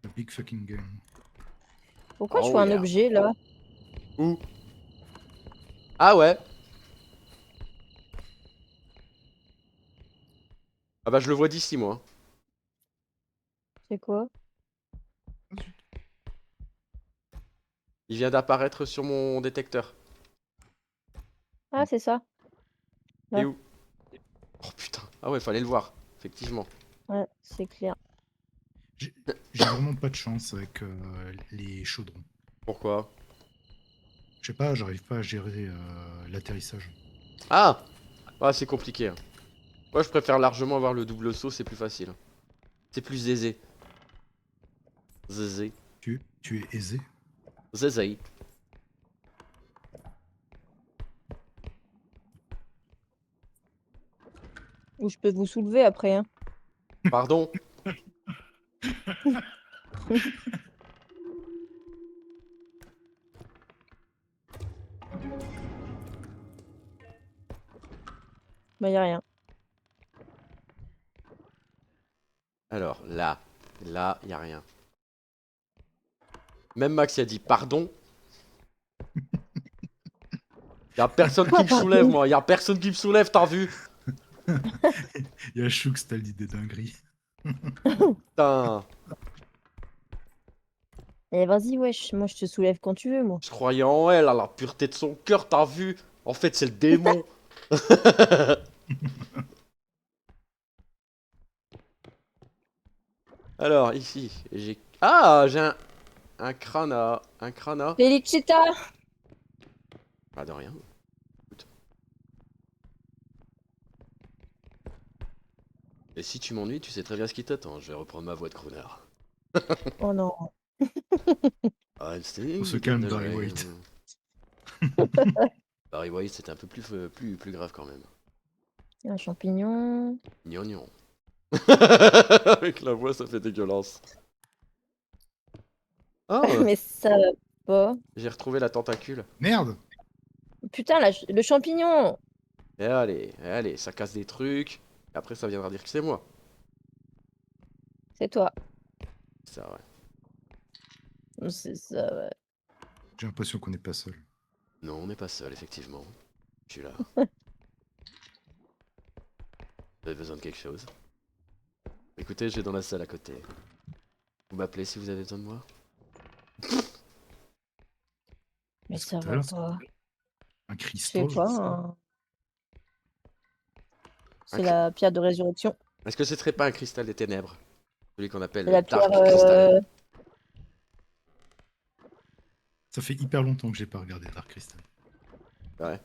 The big fucking game. Pourquoi je Oh vois un yeah. objet là? Où? Ah ouais. Ah bah je le vois d'ici moi. C'est quoi? Il vient d'apparaître sur mon détecteur. Ah, c'est ça. Et Ouais. où? Oh putain. Ah ouais, fallait le voir. Effectivement. Ouais, c'est clair. J'ai vraiment pas de chance avec les chaudrons. Pourquoi? Je sais pas, j'arrive pas à gérer l'atterrissage. Ah! Ah c'est compliqué. Hein. Moi je préfère largement avoir le double saut, c'est plus facile. C'est plus aisé. Zézé. Tu es aisé. Zézé. Ou je peux vous soulever après, hein. Pardon? Bah, y a rien. Alors, là, y a rien. Même Max il a dit pardon. Y a personne qui me soulève, moi. Y a personne qui me soulève, t'as vu? Il y a Choux, t'as dit des dingueries. Putain. Eh, vas-y, wesh, moi je te soulève quand tu veux, moi. Je croyais en elle, à la pureté de son cœur, t'as vu? En fait, c'est le démon. Alors, ici, j'ai... Ah, j'ai un crâne à... Un crâne à... Felicita! Pas de rien. Écoute. Et si tu m'ennuies, tu sais très bien ce qui t'attend. Je vais reprendre ma voix de crooner. Oh non. On se calme, Barry White. Barry White, c'était un peu plus grave quand même. Un champignon. Gnognon. Avec la voix, ça fait dégueulasse. Ah, Mais ça va pas. j'ai retrouvé la tentacule. Merde! Putain, le champignon! Et allez, ça casse des trucs. Et après, ça viendra dire que c'est moi. C'est toi. Ça, ouais. C'est ça, ouais. J'ai l'impression qu'on n'est pas seul. Non, on n'est pas seul, effectivement. Je suis là. Vous avez besoin de quelque chose? Écoutez, j'ai dans la salle à côté. Vous m'appelez si vous avez besoin de moi? Mais Est-ce que ça t'as va l'air- pas. Un Je sais cristal? pas. Hein. C'est Un la pierre de résurrection. Est-ce que ce serait pas un cristal des ténèbres? Celui qu'on appelle C'est le la pierre. Dark Crystal. Ça fait hyper longtemps que j'ai pas regardé Dark Crystal. Ouais,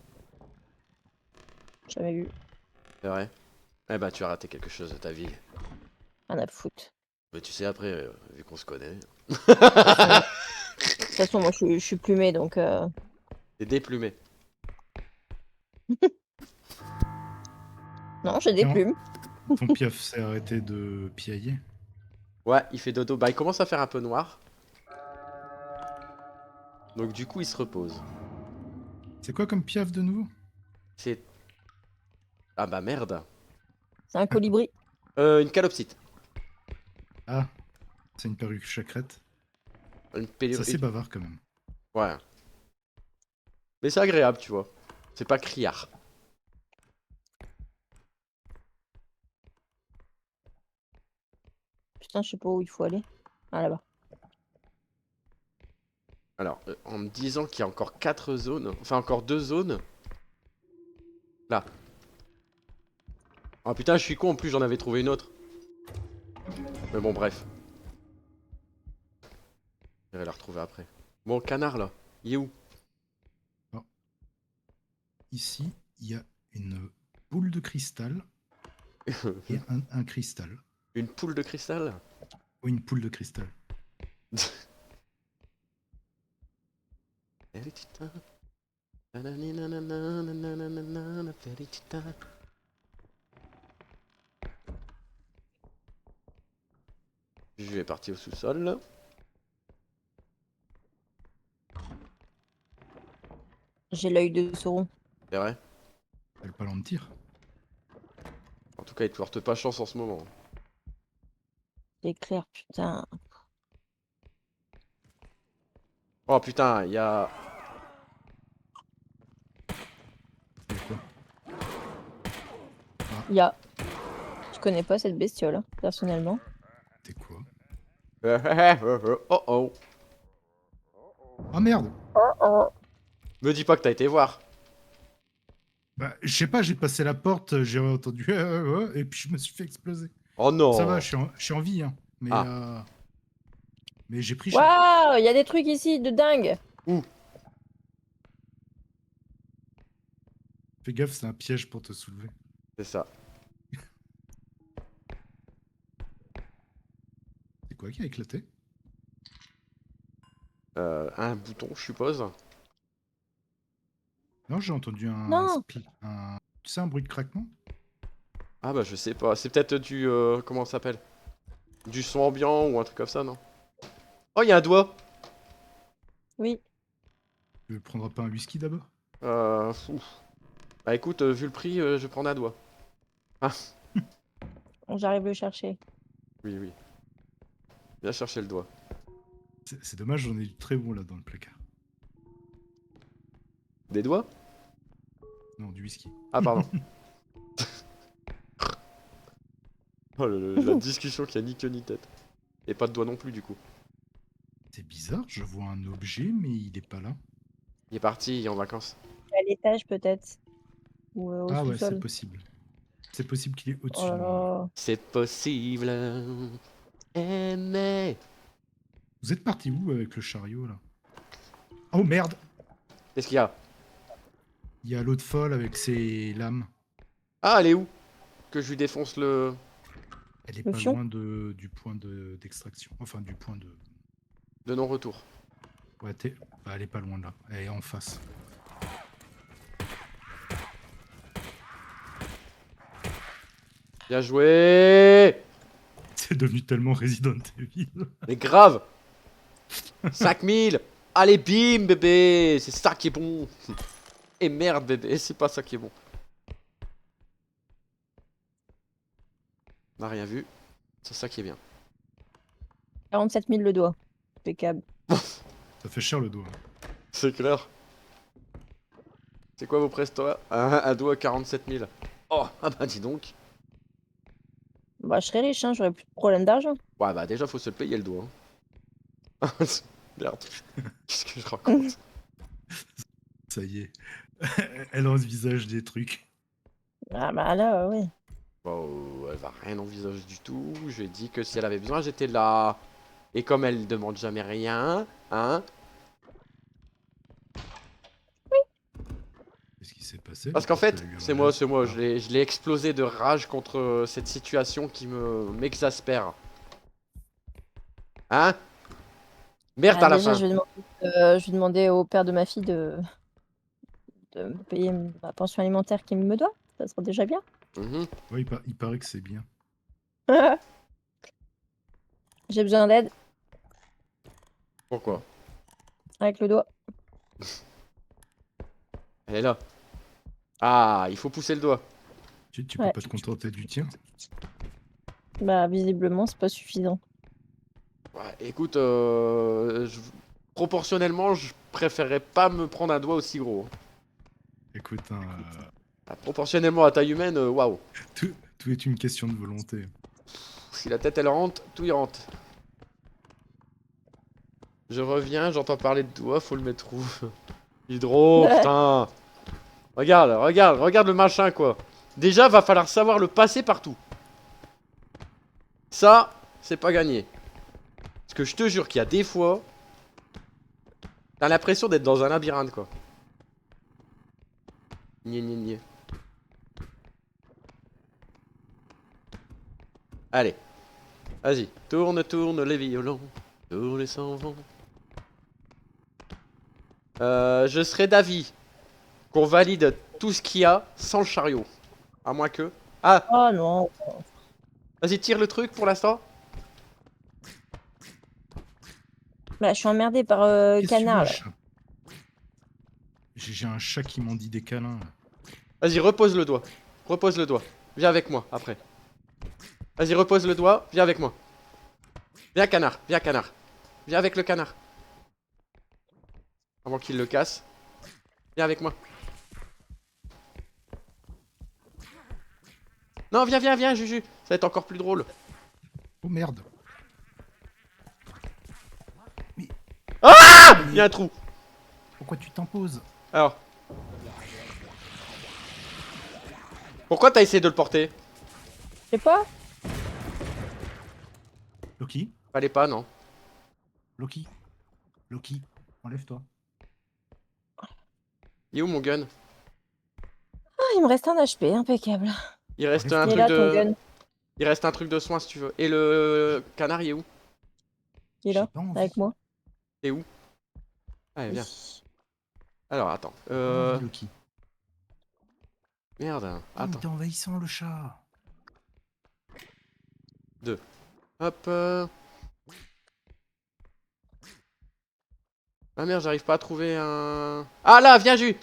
Jamais vu. c'est vrai. Eh ben, tu as raté quelque chose de ta vie. Rien à foutre. Mais tu sais, après, vu qu'on se connaît... De toute façon, moi je suis plumée donc. T'es déplumé. Non, j'ai des Tiens. plumes. Ton piaf s'est arrêté de piailler. Ouais, il fait dodo. Bah, il commence à faire un peu noir. Donc, du coup, il se repose. C'est quoi comme piaf de nouveau? C'est... Ah bah merde. C'est un colibri. Une calopsite. Ah, c'est une perruque chacrette. Une C'est assez bavard quand même. Ouais. Mais c'est agréable, tu vois. C'est pas criard. Putain, je sais pas où il faut aller. Ah, là-bas. Alors, en me disant qu'il y a encore 4 zones, enfin encore 2 zones. Là. Ah putain, je suis con, en plus j'en avais trouvé une autre. Mais bon, bref. Je vais la retrouver après. Bon, canard là, il est où? Ici, il y a une boule de cristal et un cristal. Une poule de cristal? Ou une poule de cristal. Felicita. Nanana, felicita. Je vais partir au sous-sol là. J'ai l'œil de Sauron. C'est vrai. Elle pas de tir. En tout cas, il te porte pas chance en ce moment. C'est clair, putain. Oh putain, il y a. C'est quoi? Il y a. Je connais pas cette bestiole, hein, personnellement. C'est quoi? Oh oh. Ah merde! Oh oh. Me dis pas que t'as été voir. Bah, je sais pas, j'ai passé la porte, j'ai entendu et puis je me suis fait exploser. Oh non. Ça va, je suis en vie, hein. Mais, Ah. mais j'ai pris cher. Waouh, il y a des trucs ici de dingue. Où? Fais gaffe, c'est un piège pour te soulever. C'est ça. C'est quoi qui a éclaté? Un bouton, je suppose. Non, j'ai entendu Non. Tu sais, un bruit de craquement? Ah bah je sais pas. C'est peut-être du... comment ça s'appelle? Du son ambiant ou un truc comme ça, non? Oh, il y a un doigt. Oui. Tu prendras pas un whisky d'abord? Ouf. Bah écoute, vu le prix, je vais prendre un doigt. Ah, J'arrive à le chercher. oui, oui. Viens chercher le doigt. C'est dommage, j'en ai du très bon là dans le placard. Des doigts? Non, du whisky. Ah, pardon. Oh, la discussion qui a ni queue ni tête. Et pas de doigt non plus, du coup. C'est bizarre, je vois un objet, mais il est pas là. Il est parti, il est en vacances. À l'étage, peut-être. Ou au Ah ouais, c'est sous-sol. possible. C'est possible qu'il est Oh au-dessus là de moi. là. C'est possible. Aimer. Vous êtes parti où avec le chariot là? Oh merde! Qu'est-ce qu'il y a? Il y a l'autre folle avec ses lames. Ah, elle est où? Que je lui défonce le... Elle est Le pas fion? loin du point d'extraction. Enfin, du point de. de non-retour. Ouais, bah, elle est pas loin de là. Elle est en face. Bien joué. C'est devenu tellement Resident Evil. Mais grave. 5000. Allez, bim, bébé. C'est ça qui est bon. Et merde, bébé, c'est pas ça qui est bon. On n'a rien vu. C'est ça qui est bien. 47 000 le doigt. Impeccable. Ça fait cher le doigt. C'est clair. C'est quoi vos presto? Un doigt à 47 000. Oh, ah bah dis donc. Bah, je serais riche, hein, j'aurais plus de problème d'argent. Ouais, bah déjà, faut se le payer le doigt. Hein. Merde. Qu'est-ce que je raconte? Ça y est. Elle envisage des trucs. Ah bah là, oui. Bon, elle va rien envisager du tout. Je lui ai dit que si elle avait besoin, j'étais là. Et comme elle demande jamais rien, hein? Qu'est-ce qui s'est passé? Parce qu'en fait, c'est moi, Ah. je l'ai explosé de rage contre cette situation qui m'exaspère. Hein? Merde Ah, à la déjà, fin. je vais demander au père de ma fille de me payer ma pension alimentaire qu'il me doit. Ça sera déjà bien. Mhm. Ouais, il paraît que c'est bien. J'ai besoin d'aide Pourquoi? avec le doigt. Elle est là. Ah, il faut pousser le doigt. Tu peux Ouais. pas te contenter du tien. Bah, visiblement, c'est pas suffisant. Ouais, écoute, proportionnellement, je préférerais pas me prendre un doigt aussi gros. Écoute, hein, Proportionnellement à taille humaine, waouh. tout est une question de volonté. Si la tête elle rentre, tout y rentre. Je reviens, j'entends parler de doigts, faut le mettre où? Hydro, putain. Regarde le machin quoi. Déjà, va falloir savoir le passer partout. Ça, c'est pas gagné. Parce que je te jure qu'il y a des fois, t'as l'impression d'être dans un labyrinthe quoi. Niais. Allez, vas-y, tourne les violons, tourne sans vent. Je serais d'avis qu'on valide tout ce qu'il y a sans le chariot. À moins que... Ah, Oh non. vas-y, tire le truc pour l'instant. Bah, je suis emmerdée par Qu'est-ce que tu Canard veux, là. chat? J'ai un chat qui m'en dit des câlins. Là. Vas-y, repose le doigt. Repose le doigt. Viens avec moi, après. Vas-y, repose le doigt, viens avec moi. Viens, canard, viens, canard. Viens avec le canard. Avant qu'il le casse. Viens avec moi. Non, viens, Juju. Ça va être encore plus drôle. Oh merde. Il y a un trou. Pourquoi tu t'imposes? Alors. Pourquoi t'as essayé de le porter? Je sais pas. Loki? Fallait pas, non. Loki? Loki? Enlève-toi. Il est où mon gun? Ah, il me reste un HP, impeccable. Il reste Enlève-toi. un Il est truc là ton de... gun. Il reste un truc de soin si tu veux. Et le canard, il est où? Il est J'ai là, pas envie. avec moi. T'es où? Allez, viens. Oui. Alors, attends. J'ai pas envie, Loki. Merde. Ah, mais Attends. t'es envahissant, le chat. Hop. Ah merde, j'arrive pas à trouver un... Ah là, viens, Jus!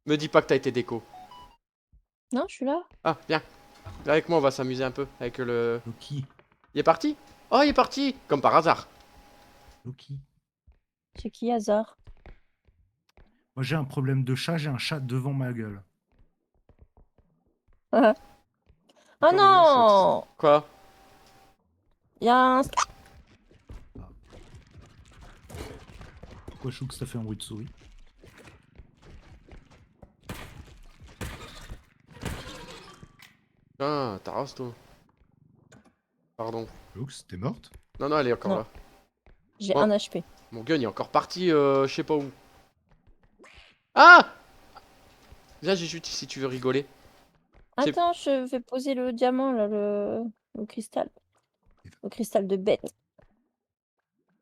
Me dis pas que t'as été déco. Non, je suis là. Ah, viens. Viens avec moi, on va s'amuser un peu avec le... Loki. Il est parti? Oh, il est parti! Comme par hasard. Loki. C'est qui, hasard? Moi, j'ai un problème de chat, j'ai un chat devant ma gueule. Oh Comment non! Quoi? Il y a un... Pourquoi Chouk, ça fait un bruit de souris? Ah, t'as race, toi. Pardon. Chouk, t'es morte? Non, non, elle est encore Non. là. J'ai Oh. un HP. Mon gun, il est encore parti, je sais pas où. Ah! Viens, Juju, si tu veux rigoler. C'est- Attends, je vais poser le diamant, là, le cristal. Le cristal de bête.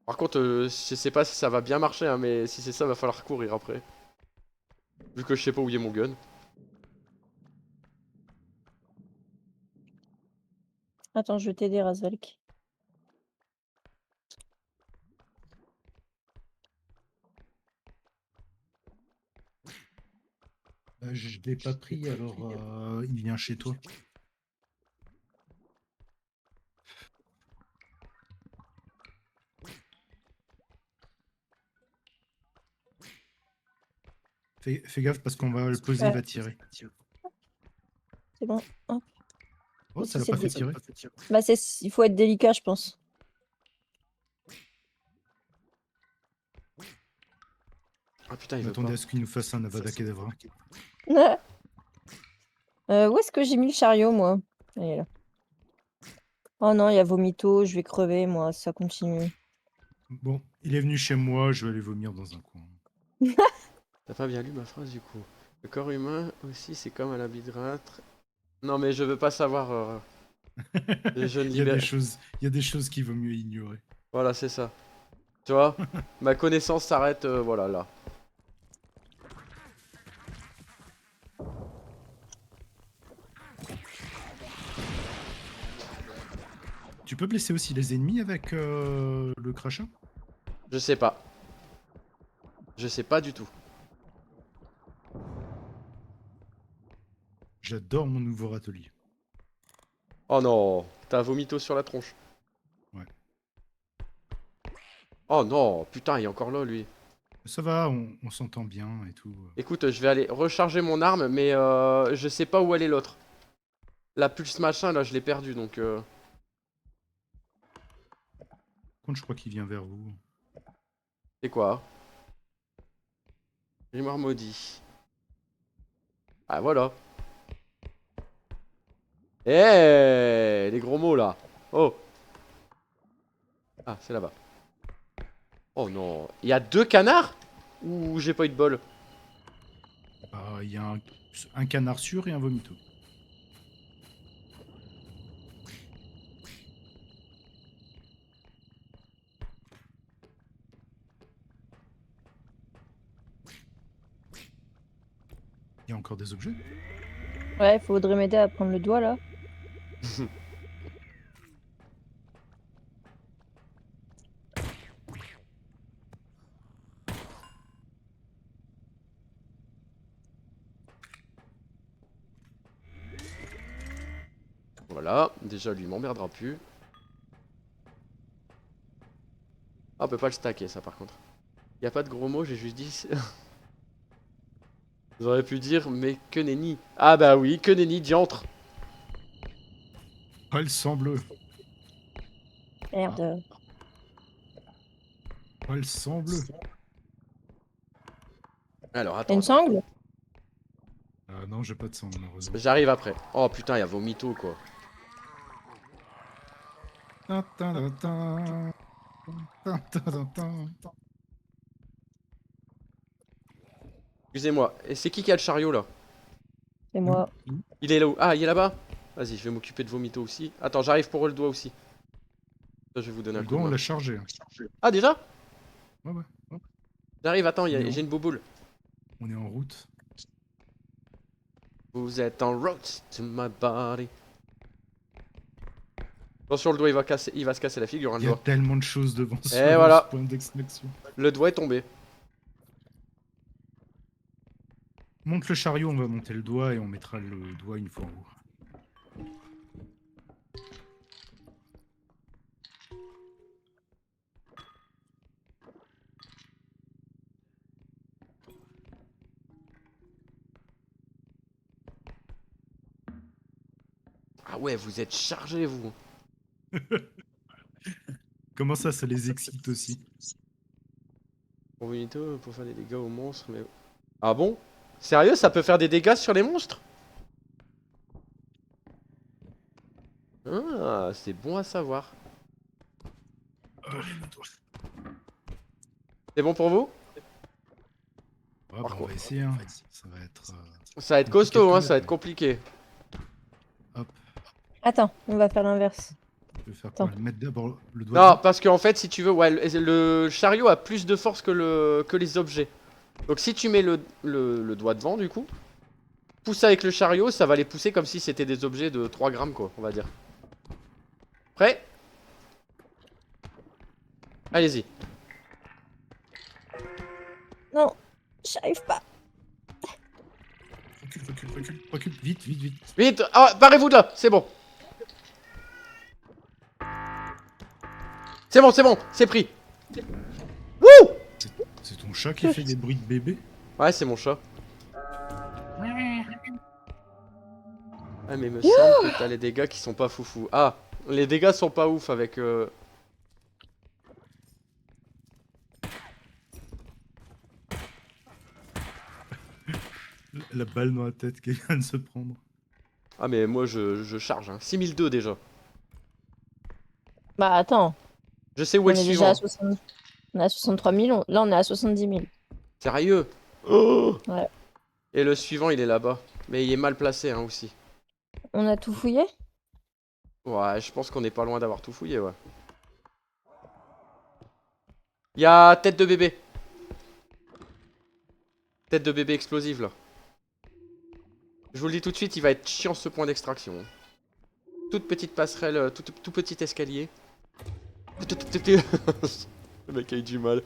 Par contre, je sais pas si ça va bien marcher, hein, mais si c'est ça, va falloir courir après. Vu que je sais pas où est mon gun. Attends, je vais t'aider, Razvalk. Je l'ai pas pris, alors il vient chez toi. Fais gaffe parce qu'on va le poser, il va tirer. C'est bon. Hop. Oh, Et ça si l'a pas c'est fait tirer. Bah, il faut être délicat, je pense. Ah putain, il On veut pas. attendait à ce qu'il nous fasse un Avada Kedavra. Où est-ce que j'ai mis le chariot, moi? Il est là. Oh non, il y a vomito, je vais crever, moi, ça continue. Bon, il est venu chez moi, je vais aller vomir dans un coin. T'as pas bien lu ma phrase du coup. Le corps humain aussi, c'est comme un labyrinthe. Non, mais je veux pas savoir. Je ne Il y a libère. il y a des choses qu'il vaut mieux ignorer. Voilà, c'est ça. Tu vois? Ma connaissance s'arrête, voilà, là. Tu peux blesser aussi les ennemis avec le crachat? Je sais pas. Je sais pas du tout. J'adore mon nouveau râtelier. Oh non, t'as un vomito sur la tronche. Ouais. Oh non, putain, il est encore là, lui. Ça va, on s'entend bien et tout. Écoute, je vais aller recharger mon arme, mais je sais pas où aller l'autre. La pulse machin, là, je l'ai perdu, donc... Par contre, je crois qu'il vient vers vous. C'est quoi? Grimoire maudit. Ah, voilà. Eh, les gros mots, là. Oh. Ah, c'est là-bas. Oh non. Il y a 2 canards? Ou j'ai pas eu de bol? Il y a un canard sûr et un vomito. Il y a encore des objets? Ouais, faudrait m'aider à prendre le doigt là. Voilà, déjà lui m'emmerdera plus. Ah, on peut pas le stacker ça par contre. Y a pas de gros mots, j'ai juste dit. J'aurais pu dire, mais que nenni. Ah bah oui, que nenni, diantre. Ah, le sang bleu. Merde. Ah, le sang bleu. Alors T'as attends, une sangle? Non, j'ai pas de sang malheureusement. j'arrive après. Oh putain, y'a vomito quoi. Ta, ta, ta, ta. Ta, ta, ta, ta. Excusez-moi, et c'est qui a le chariot là? C'est moi. Il est là où? Ah, il est là-bas? Vas-y, je vais m'occuper de vomito aussi. Attends, j'arrive pour le doigt aussi. Ça, je vais vous donner un Le coup de doigt, on main. l'a chargé. Ah, déjà? Ouais, ouais. J'arrive, attends, Non. j'ai une bouboule. On est en route. Vous êtes en route to my body. Attention, le doigt il va se casser la figure, hein, Il le y a doigt. tellement de choses devant voilà. ce point d'extraction. Le doigt est tombé. Monte le chariot, on va monter le doigt et on mettra le doigt une fois en haut. Ah ouais, vous êtes chargés, vous. Comment ça les excite aussi? Pour vomito, pour faire des dégâts aux monstres, mais... Ah bon? Sérieux, ça peut faire des dégâts sur les monstres? Ah, c'est bon à savoir. C'est bon pour vous? Ouais, bah, on va essayer. Hein. Ça va être. Ça va être costaud, hein, ça va être compliqué. Hop, Attends, on va faire l'inverse. je vais faire quoi? Attends. Mettre d'abord le doigt. Non, parce qu'en fait, si tu veux, ouais, le chariot a plus de force que les objets. Donc si tu mets le doigt devant, du coup, pousse avec le chariot, ça va les pousser comme si c'était des objets de 3 grammes, quoi, on va dire. Prêt? Allez-y. Non, j'arrive pas. Recule, vite, vite, vite. Vite, ah, barrez-vous de là, c'est bon. C'est bon, c'est pris. Wouh! C'est ton chat qui fait des bruits de bébé? Ouais, c'est mon chat. Ah, mais il me semble que t'as les dégâts qui sont pas foufou. Ah, les dégâts sont pas ouf avec... La balle dans la tête qu'elle vient de se prendre. Ah, mais moi je charge, hein. 6002 déjà. Bah attends, Je sais où on est le est déjà à suivant. 60... On est à 63 000, là on est à 70 000. Sérieux? Oh! Ouais. Et le suivant, il est là-bas. Mais il est mal placé, hein, aussi. On a tout fouillé? Ouais, je pense qu'on est pas loin d'avoir tout fouillé, ouais. Y'a tête de bébé. Tête de bébé explosive, là. Je vous le dis tout de suite, il va être chiant ce point d'extraction. Hein. Toute petite passerelle, tout petit escalier. Le mec a eu du mal.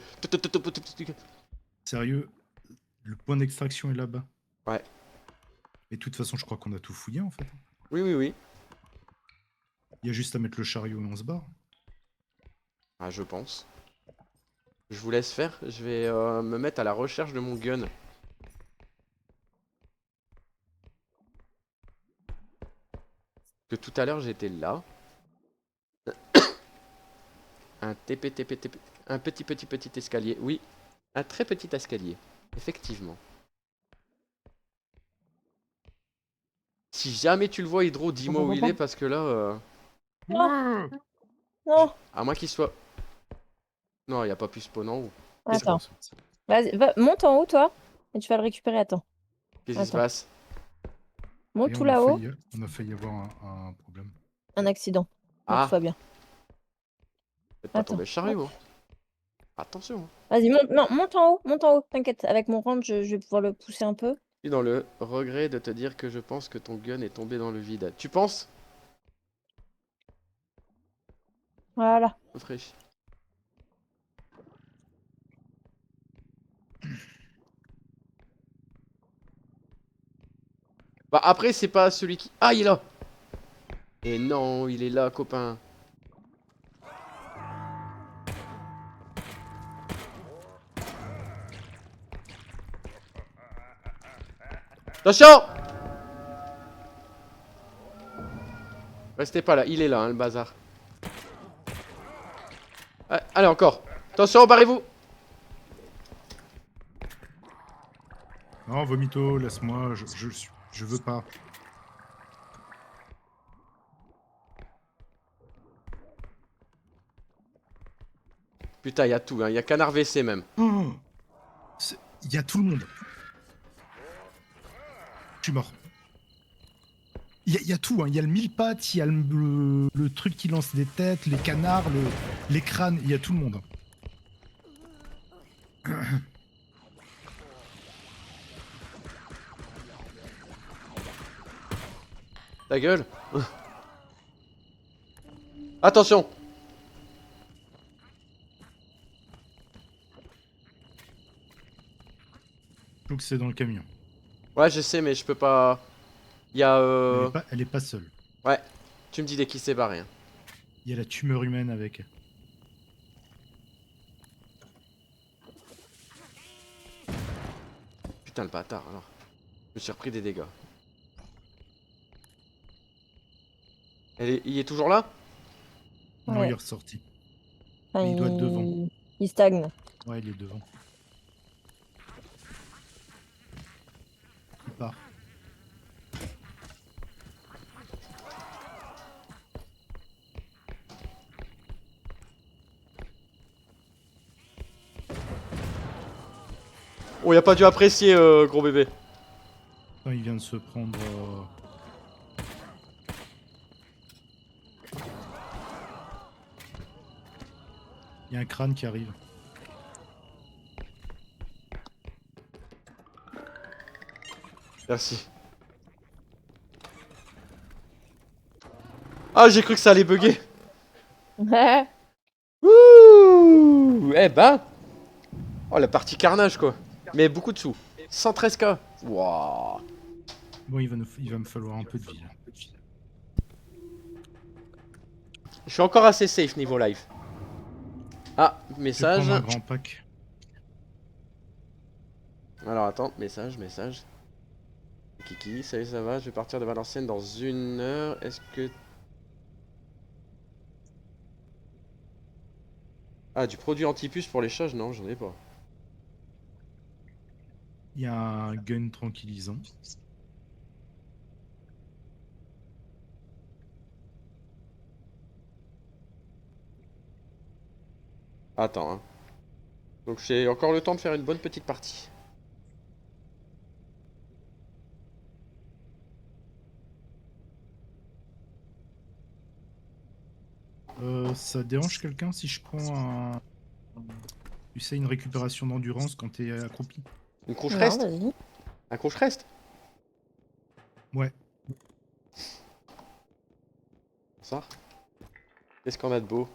Sérieux, le point d'extraction est là-bas. Ouais. Et de toute façon, je crois qu'on a tout fouillé en fait. Oui, oui, oui. Il y a juste à mettre le chariot et on se barre. Ah, je pense. Je vous laisse faire. Je vais me mettre à la recherche de mon gun. Que tout à l'heure j'étais là. Un TP. Un petit escalier. Oui, un très petit escalier. Effectivement. Si jamais tu le vois, Hydro, dis-moi où il est parce que là. Non, non. À moins qu'il soit. Non, il n'y a pas pu spawn en haut. C'est Attends. bon, ça. Vas-y, monte en haut, toi. Et tu vas le récupérer. Attends. Qu'est-ce qui se Attends. passe? Monte Et tout là-haut. on a failli avoir un problème. Un accident. Mais tout Ah, va bien. faites pas Attends. tomber le chariot. Hein. Attention. Hein. Vas-y, monte. Non, monte en haut. Monte en haut. T'inquiète. Avec mon range, je vais pouvoir le pousser un peu. Je suis dans le regret de te dire que je pense que ton gun est tombé dans le vide. Tu penses? Voilà. Fraîche. Bah après c'est pas celui qui... Ah il est là. Et non il est là copain. Attention. Restez pas là, il est là hein, le bazar. Ah, allez encore. Attention barrez-vous. Non, Vomito, laisse-moi, je veux pas. Putain il y a tout hein, il y a canard WC même. Oh, il y a tout le monde. Je suis mort. Il y a tout, hein. Il y a le mille pattes, il y a le truc qui lance des têtes, les canards, les crânes, il y a tout le monde. Ta gueule. Attention. Je trouve que c'est dans le camion. Ouais je sais mais je peux pas... Il y a... Elle est pas seule. Ouais. Tu me dis dès qu'il s'est barré. Hein. Il y a la tumeur humaine avec. Putain le bâtard alors. Je me suis repris des dégâts. Il est toujours là? Non, Ouais. il est ressorti. Enfin, Mais il doit être devant. Il stagne. Ouais, il est devant. Il part. Oh, il a pas dû apprécier, gros bébé. Non, il vient de se prendre. Il y a un crâne qui arrive. Merci. Ah, j'ai cru que ça allait bugger. Ouais. Ouh, eh ben. Oh, la partie carnage, quoi. Mais beaucoup de sous. 113K. Waouh. Bon, il va me falloir un peu de vie. Là. Je suis encore assez safe niveau life. Ah, Je vais message. prendre un grand pack. Alors attends, message. Kiki, salut, ça va? Je vais partir de Valenciennes dans 1 heure. Est-ce que... Ah, du produit anti-puce pour les chats? Non, j'en ai pas. Il y a un gun tranquillisant. Attends, hein. Donc j'ai encore le temps de faire une bonne petite partie. Ça dérange quelqu'un si je prends un. Tu sais, une récupération d'endurance quand t'es accroupi? Une couche Non, reste? vas-y. Un couche reste? Ouais. Ça? Qu'est-ce qu'on a de beau?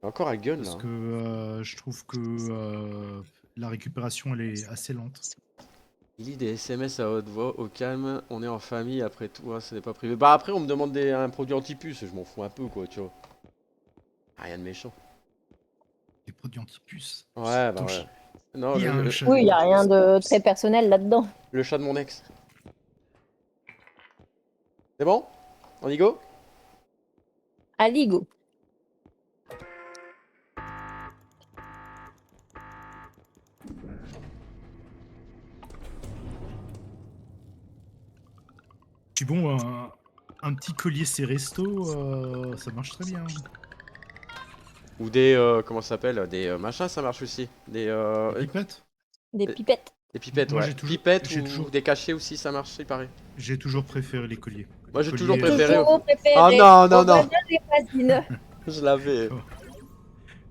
Encore un gun Parce là. que je trouve que la récupération elle est assez lente. Il lit des SMS à haute voix, au calme, on est en famille après tout, hein, ce n'est pas privé. Bah après on me demande un produit anti-puce, je m'en fous un peu quoi, tu vois. Rien de méchant. Des produits anti-puces. Ouais, bah Ton ouais. chi- Non, Il y a un chat. Oui, il y a rien de très personnel là-dedans. le chat de mon ex. C'est bon? On y go? Aligo. Puis bon, un petit collier Ceresto, ça marche très bien. Ou des, comment ça s'appelle? Des machins, ça marche aussi. Des pipettes. Des pipettes. Des pipettes, Moi, ouais. Pipettes j'ai ou des cachets aussi, ça marche, il paraît. j'ai toujours préféré les colliers. Moi, Les j'ai toujours colliers, préféré. Toujours préféré. Ah non, non, On voit non. bien les voisines. Je l'avais.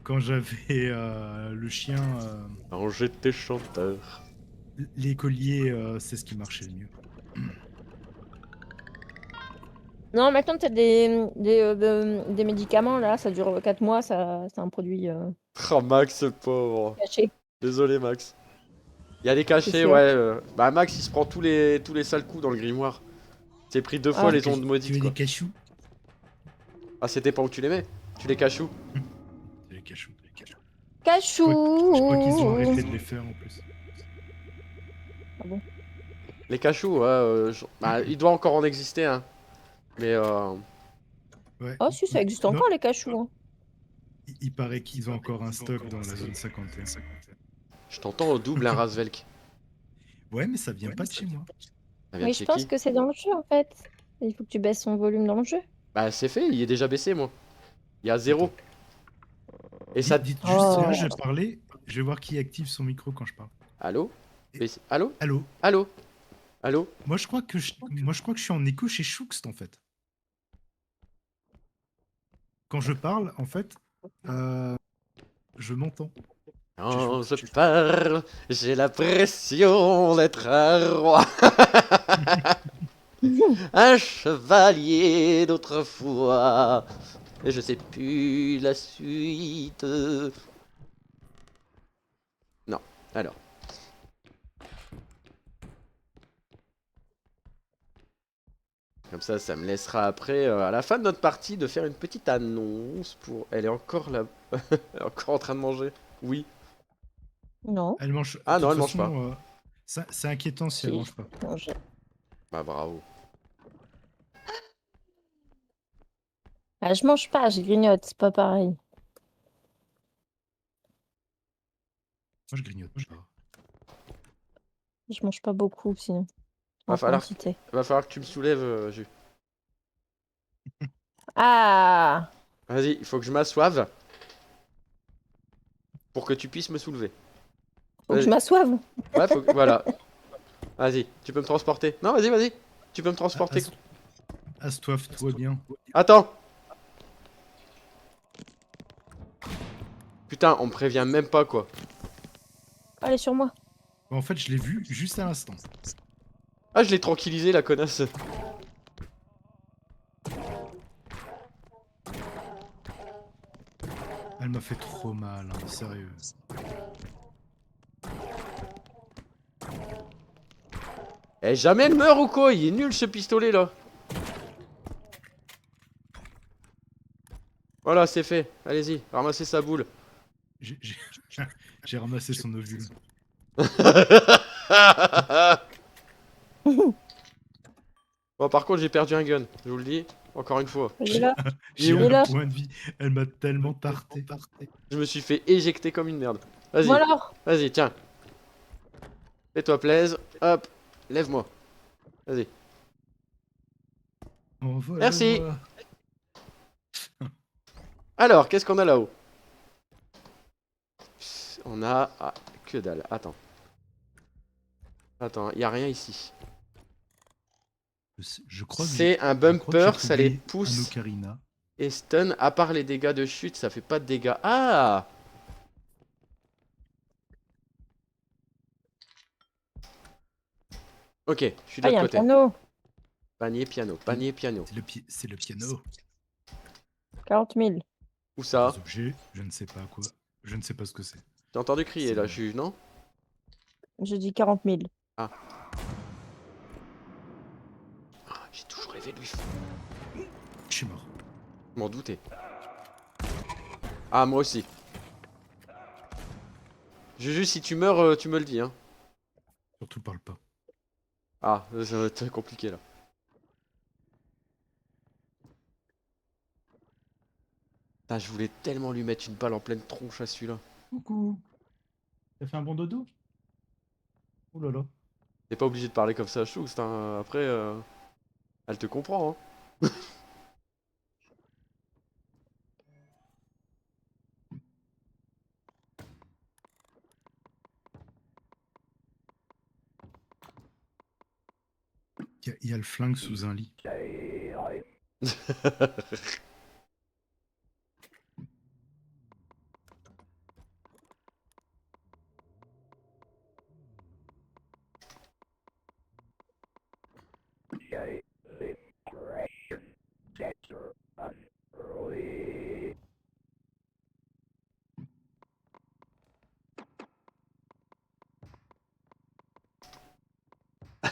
Quand j'avais le chien, Alors j'étais chanteur. les colliers, c'est ce qui marchait le mieux. Non, maintenant, tu as des médicaments, là, ça dure 4 mois, ça, c'est un produit Oh Max, le pauvre. caché. Désolé Max. Il y a des cachets, sûr. ouais. Bah Max, il se prend tous les sales coups dans le grimoire. C'est pris 2 fois Ah. les ondes Tu veux maudites, des quoi. cachous? Ah, c'était pas où tu les mets? Tu les caches où? Des cachous. Cachou. Je crois qu'ils ont arrêté de les faire en plus. Les cachous, ouais. Bah, il doit encore en exister, hein. Mais Ouais. Oh, si, ça existe Non, encore, les cachous. Hein. il paraît qu'ils ont encore un stock dans la zone 51. je t'entends au double, hein, Razvelk. Ouais, mais ça vient pas de chez moi. Ça vient Oui, de je chez pense qui? que c'est dans le jeu, en fait. Il faut que tu baisses son volume dans le jeu. Bah, c'est fait, il est déjà baissé, moi. Il y a 0. Et ça. Dites Oh. juste, là, je vais parler. Je vais voir qui active son micro quand je parle. Allô? Allô? Allô? Allô? Allô? Moi, je crois que je suis en écho chez Choukst, en fait. Quand je parle, en fait, je m'entends. Quand je parle, j'ai l'impression d'être un roi. Un chevalier d'autrefois. Et je sais plus la suite. Non, alors. Comme ça me laissera après, à la fin de notre partie, de faire une petite annonce pour... Elle est encore là. Elle est encore en train de manger. Oui. Non. Elle mange. Ah de non, toute elle mange façon, c'est inquiétant si elle Si. mange pas. Non, Bah bravo. Ah, je mange pas, je grignote, c'est pas pareil. Moi, je grignote pas. Je mange pas beaucoup, sinon. En Va falloir quantité. que tu me soulèves, Jus. Ah! Vas-y, il faut que je m'assoive. Pour que tu puisses me soulever. Faut que je Vas-y. m'assoive. Ouais, faut que... Voilà. Vas-y, tu peux me transporter. Non, vas-y, vas-y. Tu peux me transporter. Astoif, toi bien. Attends. Putain, on me prévient même pas, quoi. Allez, sur moi. En fait, je l'ai vu juste à l'instant. Ah, je l'ai tranquillisé, la connasse. Elle m'a fait trop mal, hein, sérieux. Eh, jamais elle meurt ou quoi? Il est nul, ce pistolet-là. Voilà, c'est fait. Allez-y, ramassez sa boule. J'ai j'ai ramassé son ovule. Bon, par contre, j'ai perdu un gun. Je vous le dis, encore une fois. Il est là. J'ai où Et là un point de vie. Elle m'a tellement tarté. Je me suis fait éjecter comme une merde. Vas-y, Moi alors. vas-y, tiens. Fais-toi plaise. Hop, lève-moi. Vas-y. Merci. Alors, qu'est-ce qu'on a là-haut? On a... Ah, que dalle. Attends. Attends, il a rien ici. Je crois que C'est un je crois que bumper, j'ai ça les trouvé un pousse ocarina. et stun. À part les dégâts de chute, ça fait pas de dégâts. Ah! Ok, je suis de Ah, il y l'autre a un côté. piano. Panier, piano, panier, piano. C'est le piano. 40 000. Où ça? Des objets, je ne sais pas quoi. Je ne sais pas ce que c'est. J'ai entendu crier là, je suis... Non? Je dis 40 000. vais lui... Je suis mort. Je m'en doutais. Ah, moi aussi. Juju, si tu meurs, tu me le dis, hein. Surtout parle pas. Ah, ça va être compliqué, là. Putain, je voulais tellement lui mettre une balle en pleine tronche à celui-là. Coucou. T'as fait un bon dodo? Oh là là. T'es pas obligé de parler comme ça à Chou, après, elle te comprend, hein. Il y a le flingue sous un lit.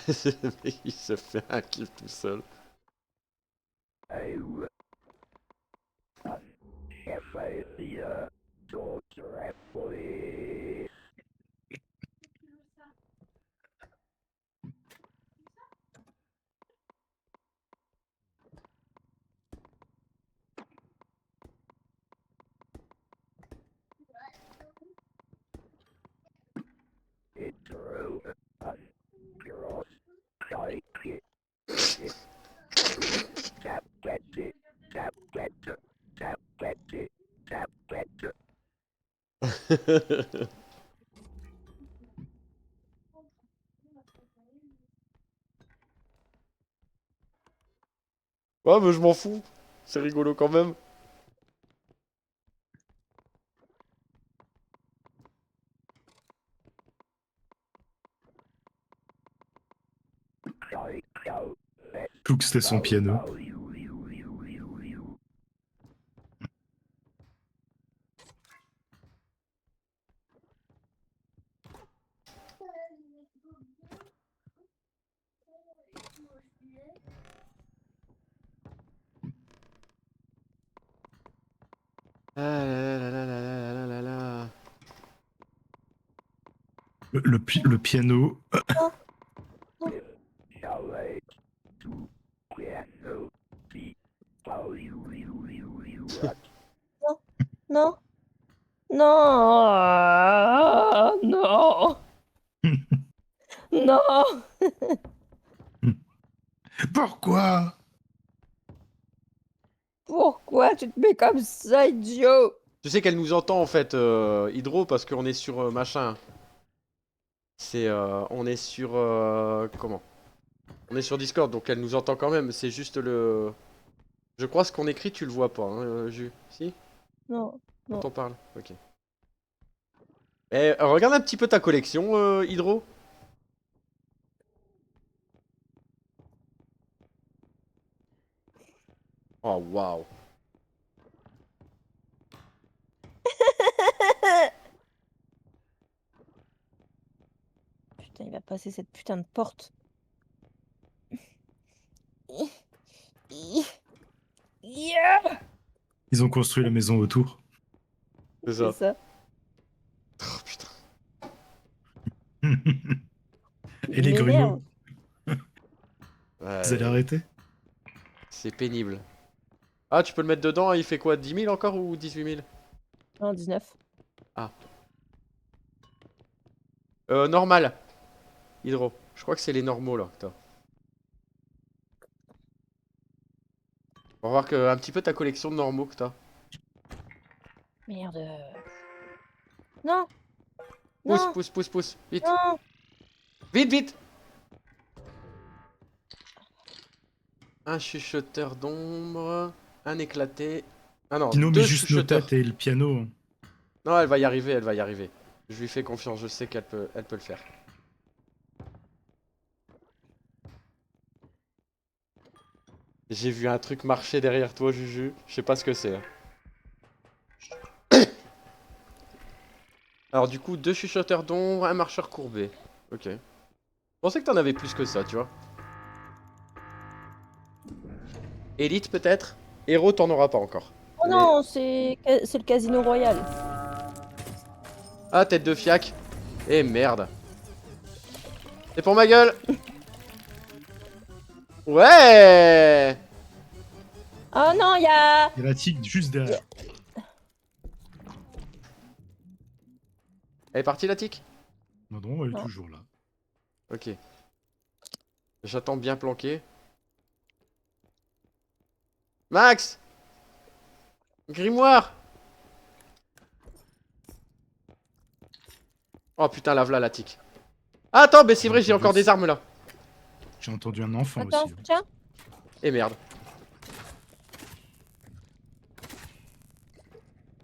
Le mec, il se fait un kiff tout seul. Ouais, mais je m'en fous. C'est rigolo quand même. Tout que c'était son piano. Ah là là là là là là là là. Le piano. Non. Non. Non. Non. Pourquoi? Pourquoi tu te mets comme ça, idiot? Tu sais qu'elle nous entend en fait, Hydro, parce qu'on est sur machin. On est sur comment? On est sur Discord, donc elle nous entend quand même. C'est juste le. Je crois ce qu'on écrit, tu le vois pas, hein, Jus. Si? Non. Quand on parle. Ok. Eh, regarde un petit peu ta collection, Hydro. Oh waouh. Putain, il va passer cette putain de porte. Yeah. Ils ont construit la maison autour. C'est C'est ça. ça. Oh putain. Et les M'énerve. grumeaux, Ouais, vous allez arrêter? c'est pénible. Ah, tu peux le mettre dedans, il fait quoi? 10 000 encore ou 18 000? Non, 19. Normal. Hydro. Je crois que c'est les normaux là que t'as. On va voir un petit peu ta collection de normaux que t'as. Merde. Non. Pousse, Non. pousse, pousse, pousse. Vite. Non. Vite, vite. Un chuchoteur d'ombre. Un éclaté. Ah non, Sinon, mais deux juste nos chuchoteurs. têtes et le piano. Non, elle va y arriver, elle va y arriver. Je lui fais confiance, je sais elle peut le faire. J'ai vu un truc marcher derrière toi, Juju. Je sais pas ce que c'est. Alors du coup, deux chuchoteurs d'ombre, un marcheur courbé. Ok. Je pensais que t'en avais plus que ça, tu vois. Élite peut-être? Héros, t'en auras pas encore. Oh Mais- non, c'est le Casino Royal. Ah, tête de fiac. Eh merde. C'est pour ma gueule. Ouais. Oh non, il y a... Il y a la tigre juste derrière. Elle est partie la tic? Non, non, elle est Non. toujours là. Ok. J'attends bien planqué. Max! Grimoire! Oh putain, la v'là la tic. Ah, attends, mais c'est vrai, j'ai encore des armes là. J'ai entendu un enfant Attends, aussi. tiens. Et merde.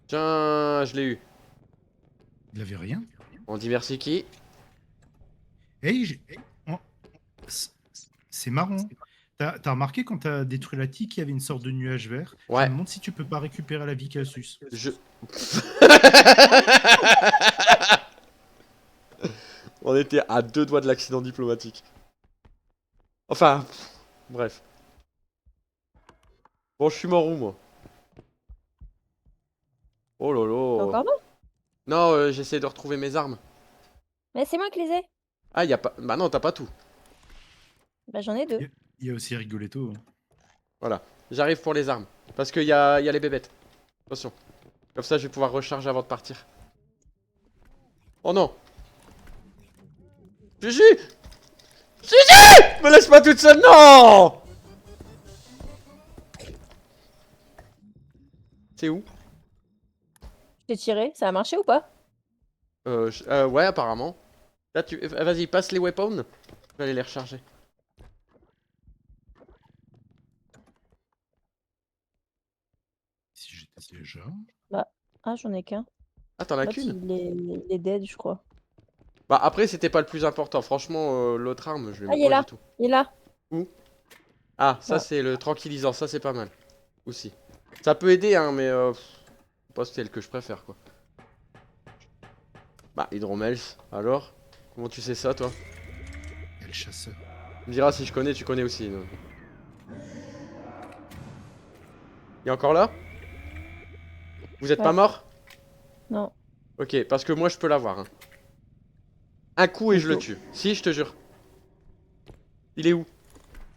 Tiens, je l'ai eu. Il avait rien. On dit merci qui? Hey, oh, c'est marrant. T'as remarqué quand t'as détruit la tique, il y avait une sorte de nuage vert. Je Ouais. me demande si tu peux pas récupérer la vie qu'elle suce. Je... On était à 2 doigts de l'accident diplomatique. Enfin, bref. Bon, je suis mort où, moi? Oh T'es lolo. encore là? Non, j'essaie de retrouver mes armes. Mais c'est moi qui les ai. Ah, y a pas... Bah non, t'as pas tout. Bah j'en ai 2. Il y a aussi Rigoletto. Voilà. J'arrive pour les armes. Parce qu'il y a les bébêtes. Attention. Comme ça, je vais pouvoir recharger avant de partir. Oh non. Gigi! Gigi! Me laisse pas toute seule, non! C'est où? Je t'ai tiré, ça a marché ou pas? Ouais, apparemment. Là, vas-y, passe les weapons. Je vais aller les recharger. Si j'étais déjà. Ah, j'en ai qu'un. Ah, t'en as L'autre, qu'une? il est dead, je crois. Bah, après, c'était pas le plus important. Franchement, l'autre arme, je Ah, l'aime il est pas là. du tout. Il est là. Ah, ça, Ouais. c'est le tranquillisant. Ça, c'est pas mal. Aussi. Ça peut aider, hein, mais c'est pas celle que je préfère, quoi. Bah, Hydromels, alors? Comment tu sais ça, toi? Il y a le chasseur. Tu me diras si je connais, tu connais aussi. Donc. Il est encore là? Vous êtes Ouais. pas mort? Non. Ok, parce que moi, je peux l'avoir. Hein. Un coup et je le Ok. tue. Si, je te jure. Il est où?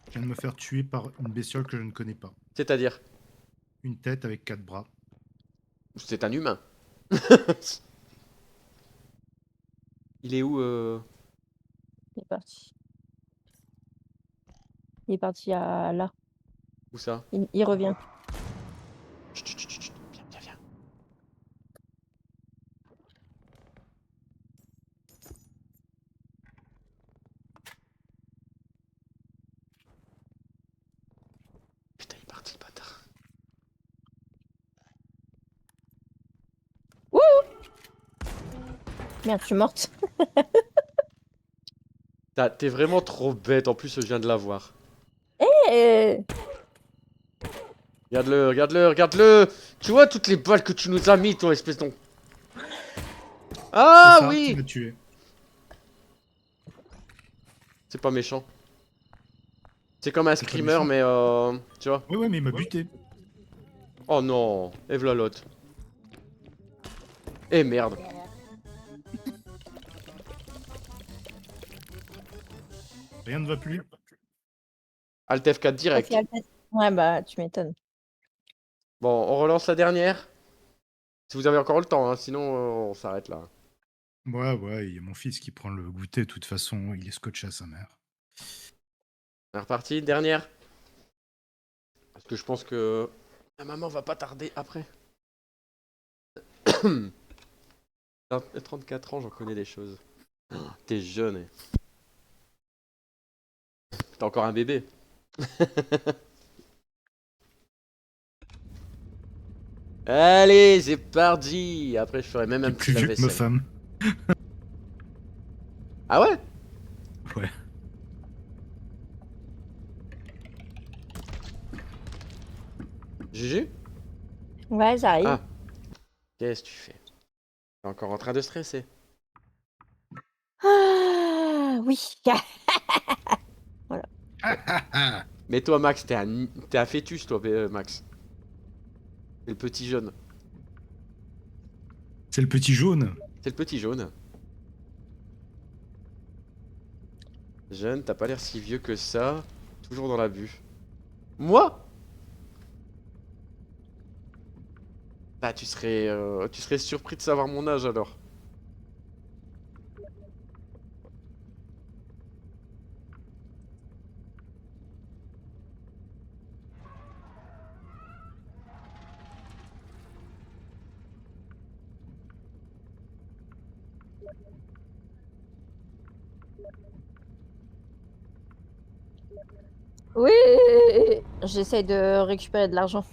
Je viens de me faire tuer par une bestiole que je ne connais pas. C'est-à-dire? Une tête avec 4 bras. C'est un humain. Il est où Il est parti. Il est parti à là. Où ça? Il revient. Chut, chut, chut, chut. Viens, viens, viens. Putain, il est parti, le bâtard. Merde, je suis morte. T'es vraiment trop bête, en plus je viens de l'avoir. Eh, Regarde-le, regarde-le, regarde-le. Tu vois toutes les balles que tu nous as mis, toi, espèce de... Ah C'est ça qui oui. m'a tué. C'est pas méchant. C'est comme un C'est pas screamer, méchant. mais tu vois. Ouais, mais il m'a buté. Oh non, et v'là l'autre. Eh merde. Rien ne va plus. Alt F4 direct. ça fait Ouais, bah, tu m'étonnes. Bon, on relance la dernière. Si vous avez encore le temps, hein, sinon on s'arrête là. Ouais, il y a mon fils qui prend le goûter. De toute façon, il est scotché à sa mère. On est reparti, dernière. Parce que je pense que la maman va pas tarder après. À 34 ans, j'en connais des choses. Oh, t'es jeune. T'es encore un bébé. Allez, c'est parti. Après, je ferai même un T'es petit plus vieux que ma lave-vaisselle. femme. Ah ouais? Ouais. Juju? Ouais, j'arrive. Ah. Qu'est-ce que tu fais? T'es encore en train de stresser. Ah, oui. Mais toi, Max, t'es un fœtus, toi, Max. C'est le petit jaune. C'est le petit jaune. C'est le petit jaune. Jeune, t'as pas l'air si vieux que ça. Toujours dans l'abus. Moi? Bah, tu serais surpris de savoir mon âge alors. Oui, j'essaye de récupérer de l'argent.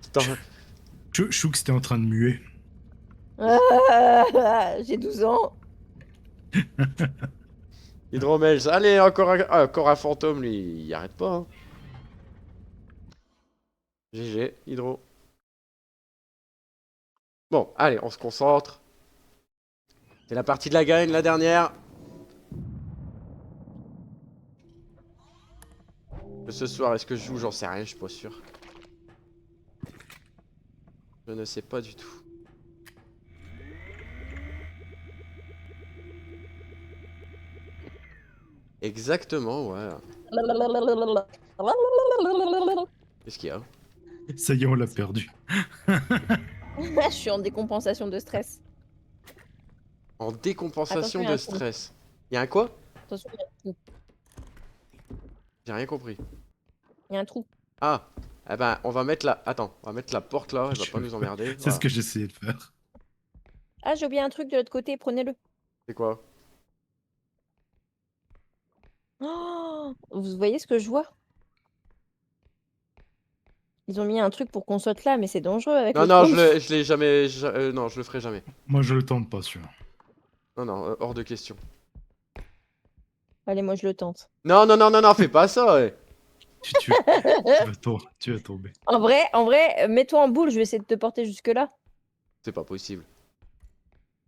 Putain, Chouk c'était en train de muer. J'ai 12 ans. Hydromels. Allez, encore un fantôme, lui. Il arrête pas. Hein. GG, Hydro. Bon, allez, on se concentre. C'est la partie de la gagne, la dernière. Ce soir, est-ce que je joue? J'en sais rien, je suis pas sûr. Je ne sais pas du tout. Exactement, ouais. Qu'est-ce qu'il y a? Ça y est, on l'a perdu. Je suis en décompensation de stress. En décompensation Attention, il y a de un trou. stress. Il y a un quoi? Attention, J'ai rien compris. il y a un trou. Ah, eh ben, on va mettre la... Attends, on va mettre la porte là, elle va pas nous emmerder. C'est ce que j'essayais de faire. Ah, j'ai oublié un truc de l'autre côté, prenez-le. C'est quoi? Oh, vous voyez ce que je vois? Ils ont mis un truc pour qu'on saute là, mais c'est dangereux avec Non, le non, trou. je l'ai jamais... non, je le ferai jamais. Moi, je le tente pas, celui-là. Non, non, hors de question. Allez, moi je le tente. Non, non, non, non, non, fais pas ça, ouais. Tu vas tomber. En vrai, mets-toi en boule, je vais essayer de te porter jusque-là. C'est pas possible.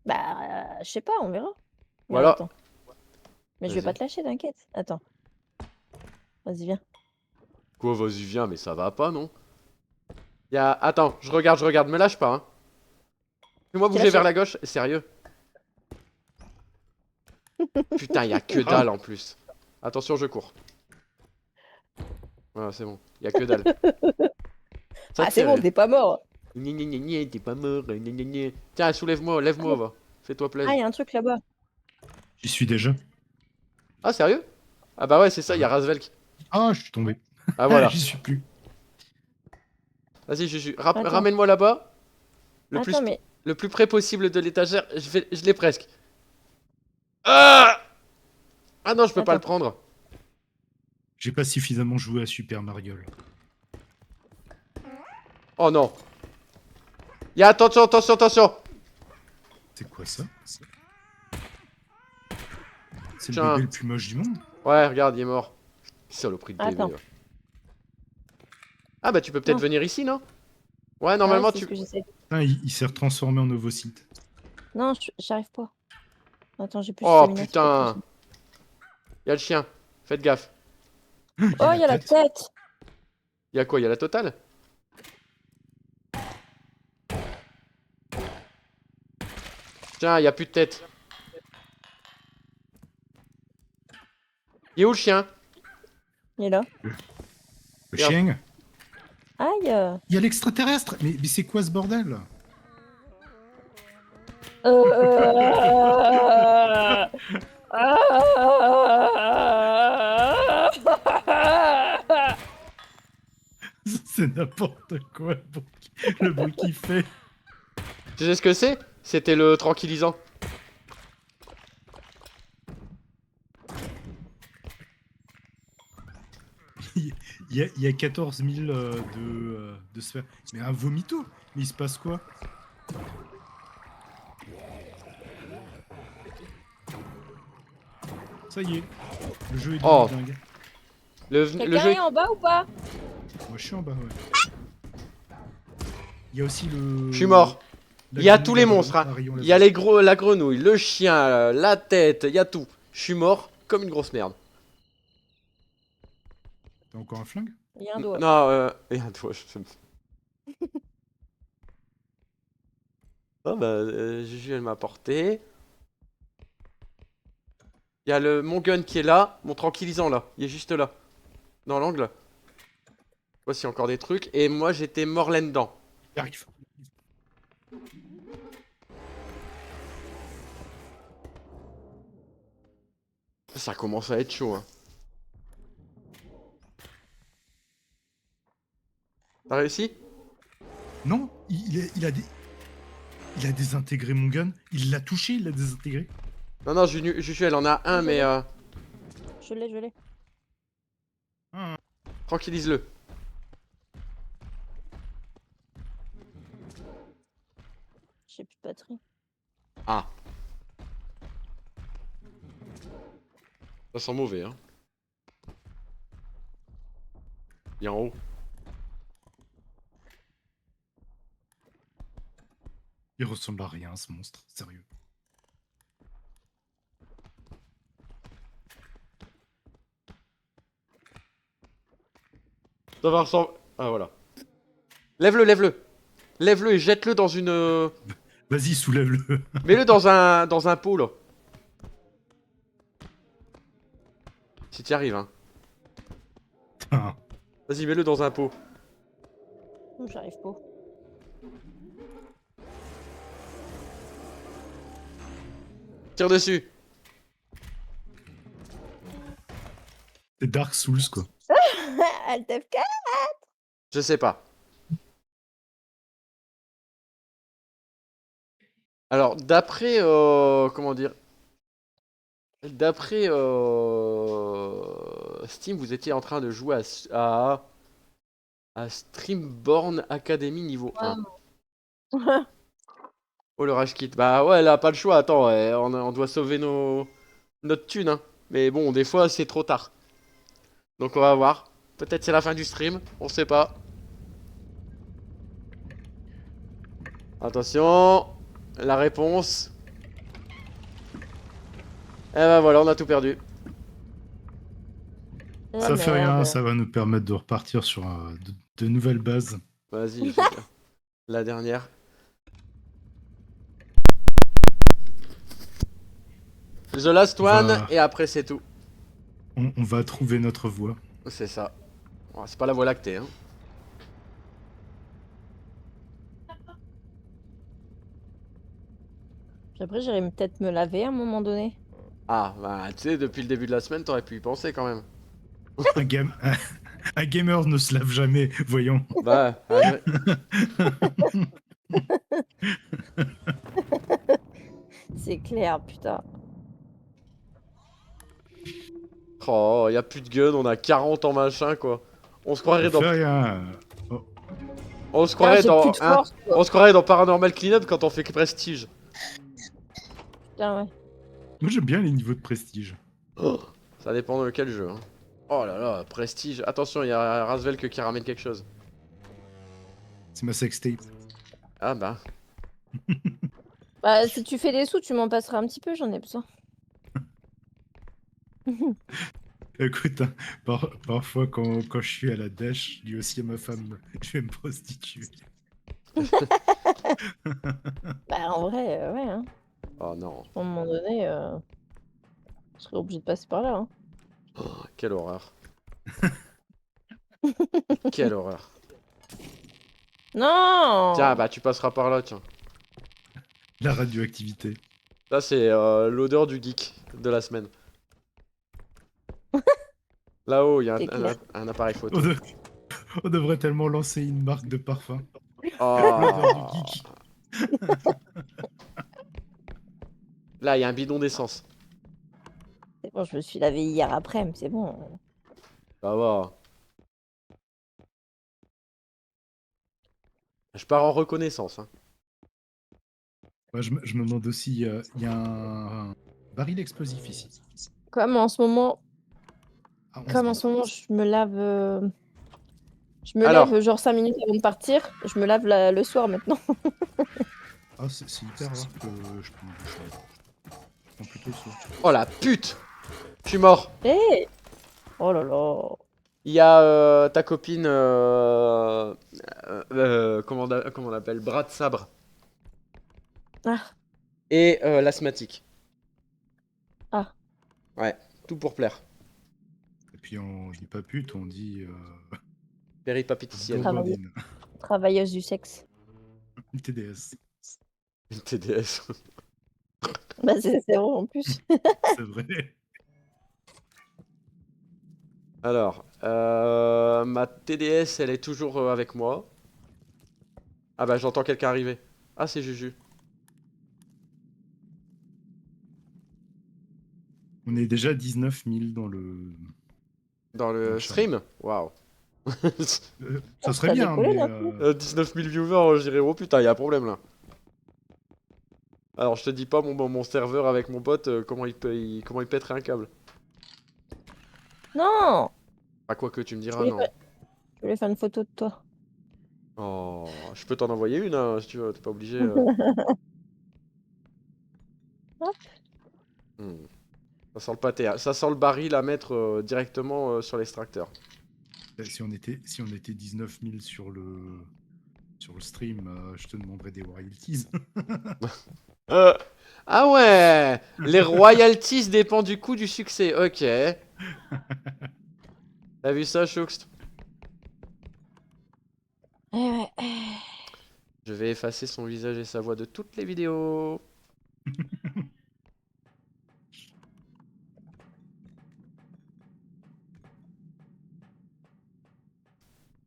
Bah, je sais pas, on verra. Mais Voilà. attends. Mais je vais Vas-y. pas te lâcher, t'inquiète. Attends. Vas-y, viens. Quoi, vas-y, viens, mais ça va pas, non? Attends, je regarde, me lâche pas, hein. Fais-moi bouger lâché. vers la gauche, sérieux. Putain, y a que dalle en plus. Attention, je cours. Voilà, c'est bon, y a que dalle. Ça Ah, c'est bon, t'es pas mort. T'es pas mort. Tiens, soulève-moi, lève-moi, va. Fais-toi Ah, plaisir. il y a un truc là-bas. J'y suis déjà. Ah, sérieux? Ah bah ouais, c'est ça, y a Razvelk. Ah, je suis tombé. Ah voilà. J'y suis plus. Vas-y, Attends. ramène-moi là-bas. Attends, mais... Le plus près possible de l'étagère. Je l'ai presque. Ah! Ah non, je peux pas le Attends. prendre. J'ai pas suffisamment joué à Super Mario. Oh non. Attention. C'est quoi ça? C'est le Tiens. bébé le plus moche du monde? Ouais, regarde, il est mort. Saloperie de bébé. Attends. va. Ah bah tu peux peut-être Non. venir ici, non? Ouais, Ah normalement ouais, c'est tu... ce que j'essaie. Putain, il s'est retransformé en ovocyte. Non, j'arrive pas. Attends, j'ai plus de Oh stamina, c'est pas putain. Y'a le chien. Faites gaffe. possible. Oh, il y a la tête. Y'a quoi? Y'a la totale? Tiens, y'a plus de tête. Il est où le chien? Il est là. Le Regarde. chien? Aïe. Il y a l'extraterrestre! Mais c'est quoi ce bordel? C'est n'importe quoi le bruit qu'il fait. Tu sais ce que c'est? C'était le tranquillisant. Il y a 14 000 de sphères. Mais un vomito! Mais il se passe quoi? Ça y est, le jeu est devenu Oh. dingue. Le Quelqu'un jeu... est en bas ou pas? Moi je suis en bas, ouais. Il y a aussi le... Je suis mort. la Il y a grenouille tous les à monstres. Hein. rayon Il y a laser. la grenouille, le chien, la tête, il y a tout. Je suis mort comme une grosse merde. T'as encore un flingue? Il y a un doigt. Non, et un doigt, je Ah bah, Juju, elle m'a porté. Il y a mon gun qui est là, mon tranquillisant là, il est juste là, dans l'angle. Voici encore des trucs, et moi j'étais mort là-dedans. Il arrive. Ça commence à être chaud, hein. T'as réussi? Non, il a désintégré mon gun. Il l'a touché, il l'a désintégré. Non, non, Juju, elle en a un, mais Je l'ai. Ah, tranquillise-le. J'ai plus de batterie. Ah. Ça sent mauvais, hein. Il est en haut. il ressemble à rien, ce monstre. Sérieux. Ça va ressembler. Ah, voilà. Lève-le, lève-le. Lève-le et jette-le dans une. Vas-y, soulève-le. Mets-le dans un pot, là. Si t'y arrives, hein. Putain. Vas-y, mets-le dans un pot. Oh, j'arrive pas. Tire dessus. C'est Dark Souls, quoi. Alt F4. Je sais pas. Alors, d'après. Comment dire? D'après Steam, vous étiez en train de jouer à Streamborn Academy niveau 1. Oh, le Rage Kit. Bah ouais, elle a pas le choix. Attends, on doit sauver notre thune, hein. Mais bon, des fois, c'est trop tard. Donc on va voir. Peut-être c'est la fin du stream, on sait pas. Attention, la réponse. Eh ben voilà, on a tout perdu. Ça fait rien, ça va nous permettre de repartir sur de nouvelles bases. Vas-y, la dernière. The last one, Va- et après c'est tout. On va trouver notre voie. C'est ça. Oh, c'est pas la voie lactée, hein. Puis après, j'irai peut-être me laver à un moment donné. Ah, bah tu sais, depuis le début de la semaine, t'aurais pu y penser quand même. Un gamer ne se lave jamais, voyons. Bah, C'est clair, putain. oh, y a plus de gun, on a 40 en machin, quoi. On se croirait dans... Fais rien. Oh, On se Ah, croirait j'ai dans... plus de hein, force, quoi. on se croirait dans Paranormal Cleanup quand on fait que Prestige. Putain, ouais. moi j'aime bien les niveaux de prestige. Oh, ça dépend de quel jeu, hein. Oh là là, Prestige. Attention, il y a Rasvelk qui ramène quelque chose. C'est ma sextape. Ah bah. Bah, si tu fais des sous, tu m'en passeras un petit peu, j'en ai besoin. Écoute, hein, parfois quand je suis à la dèche, je dis aussi à ma femme, je vais me prostituer. Bah, en vrai, ouais, hein. Oh non. À un moment donné, je serais obligé de passer par là, hein. Oh, quelle horreur. Quelle horreur. Non! Tiens, bah tu passeras par là, tiens. La radioactivité. Là, c'est l'odeur du geek de la semaine. Là-haut, il y a C'est clair. un appareil photo. On devrait tellement lancer une marque de parfum. Oh. L'odeur du geek. Là, il y a un bidon d'essence. C'est bon, je me suis lavé hier après, mais c'est bon. Ça va. Je pars en reconnaissance, hein. Ouais, je me demande aussi, il y a un baril explosif ici. Comme en ce moment, Ah, on comme se en bat. ce moment, je me lave. Je me Alors. lève genre 5 minutes avant de partir. Je me lave le soir maintenant. Ah, c'est hyper rare que je prenne du douche. Je prends plutôt ça. Oh la pute! Je suis mort. Hé! Oh là là! Il y a ta copine, comment on l'appelle, bras de sabre, Ah, et l'asthmatique. ah. Ouais, tout pour plaire. Et puis on dit pas pute, on dit Péripapéticienne. Travailler. gourdine. Travailleuse du sexe. Une TDS. Une TDS. Bah, c'est vrai en plus. C'est vrai. Alors, ma TDS, elle est toujours avec moi. Ah bah j'entends quelqu'un arriver. Ah c'est Juju. On est déjà 19 000 dans Dans dans le le chat. stream. Waouh. Ça serait T'as bien, décollé, mais là. 19 000 viewers, je dirais, oh putain, y a un problème là. Alors je te dis pas mon serveur avec mon bot, comment il pèterait un câble. Non, Ah quoi que tu me je diras voulais, non. je voulais faire une photo de toi. Oh, je peux t'en envoyer une hein, si tu veux, t'es pas obligé. Hop. Hmm. Ça sent le pâté, hein. Ça sent le baril à mettre directement sur l'extracteur. si on était 19 000 sur le stream, je te demanderais des royalties. Euh, Ah ouais, les royalties dépendent du coût du succès. Ok. T'as vu ça, Choux? Ouais. Je vais effacer son visage et sa voix de toutes les vidéos.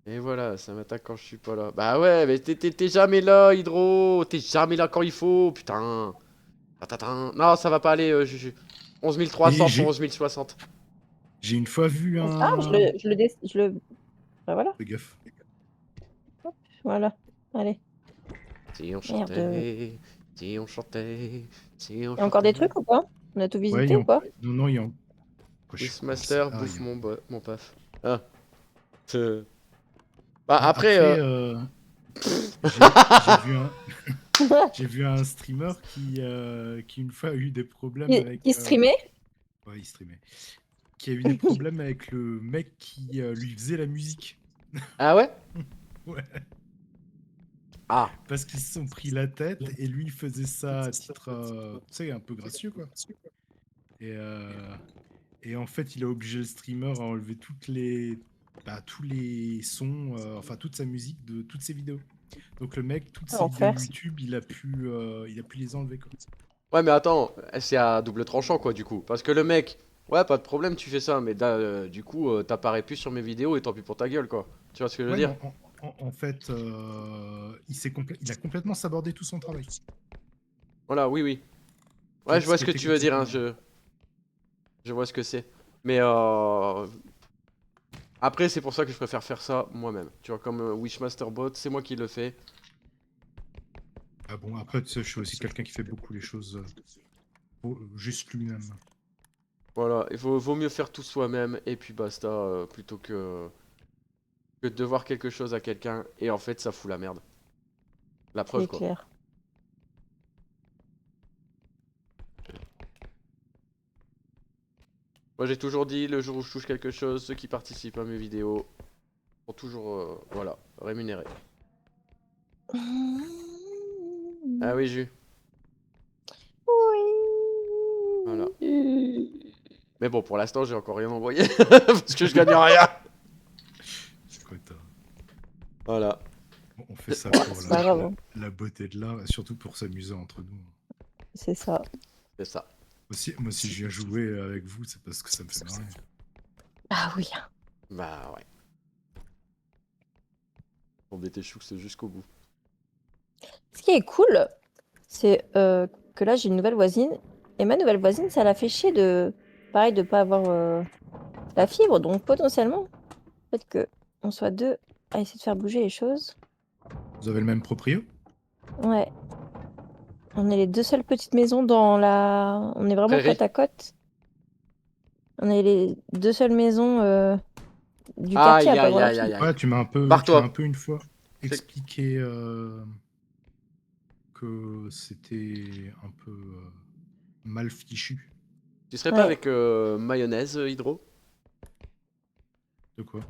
Et voilà, ça m'attaque quand je suis pas là. Bah ouais, mais t'es jamais là, Hydro. T'es jamais là quand il faut, putain. Tatatin. Non, ça va pas aller, Juju. 11 Et 300 pour 11 060. j'ai une fois vu Ah, un. je le... Bah voilà, Fais gaffe. voilà. Allez, Si on merde. chantait, si on chantait, si on Il y a encore des chantait. trucs ou pas? On a tout Ouais, visité ou pas? non, non, il y a. Quoi, je suis coincé. Wishmaster Ah, il y bouffe a. mon paf. Ah. Bah après, Après, j'ai vu un. J'ai vu un streamer qui une fois a eu des problèmes avec. Qui streamait? Ouais, il streamait. Qui a eu des problèmes avec le mec qui lui faisait la musique. Ah ouais? Ouais. Ah. Parce qu'ils se sont pris la tête et lui il faisait ça à titre, tu sais, un peu gracieux quoi. Et, euh, et en fait, il a obligé le streamer à enlever tous les sons, enfin toute sa musique de toutes ses vidéos. Donc le mec, toutes Ah, ses vidéos l'enfer. YouTube, il a pu les enlever quoi. Ouais, mais attends, c'est à double tranchant quoi, du coup. Parce que le mec, ouais, pas de problème, tu fais ça, mais du coup, t'apparais plus sur mes vidéos et tant pis pour ta gueule quoi. Tu vois ce que je veux Ouais, mais dire? en fait, il a complètement sabordé tout son travail. Voilà, oui, oui. Tu Ouais, vois, je ce vois qui ce que était tu veux dire, hein, complètement. je vois ce que c'est. Mais après, c'est pour ça que je préfère faire ça moi-même. Tu vois, comme Wishmasterbot, c'est moi qui le fais. Ah bon, après, tu sais, je suis aussi quelqu'un qui fait beaucoup les choses juste lui-même. Voilà, vaut mieux faire tout soi-même et puis basta, plutôt que de devoir quelque chose à quelqu'un et en fait ça fout la merde. La preuve C'est quoi. clair. Moi j'ai toujours dit, le jour où je touche quelque chose, ceux qui participent à mes vidéos sont toujours, voilà, rémunérés. Ah oui, Jus. Voilà. Oui. Mais bon, pour l'instant j'ai encore rien envoyé parce que je gagne rien. Écoute, Voilà, on fait ça pour C'est pas grave, hein. la beauté de l'art et surtout pour s'amuser entre nous. C'est ça. c'est ça. Moi, si je viens jouer avec vous, c'est parce que ça me fait marrer. Ah oui. Bah ouais. On était chou, c'est jusqu'au bout. Ce qui est cool, c'est que là, j'ai une nouvelle voisine. Et ma nouvelle voisine, ça l'a fait chier de... Pareil, de pas avoir la fibre. Donc, potentiellement, peut-être que on soit deux à essayer de faire bouger les choses. Vous avez le même proprio? Ouais. On est les deux seules petites maisons dans la... On est vraiment Prairie. côte à côte. On est les deux seules maisons du quartier Aïe à pas aïe avoir la aïe fibre. aïe aïe. Ouais, tu m'as un Barre-toi. peu une fois C'est- expliqué que c'était un peu mal fichu. Tu serais pas Ouais. avec mayonnaise, Hydro? De quoi?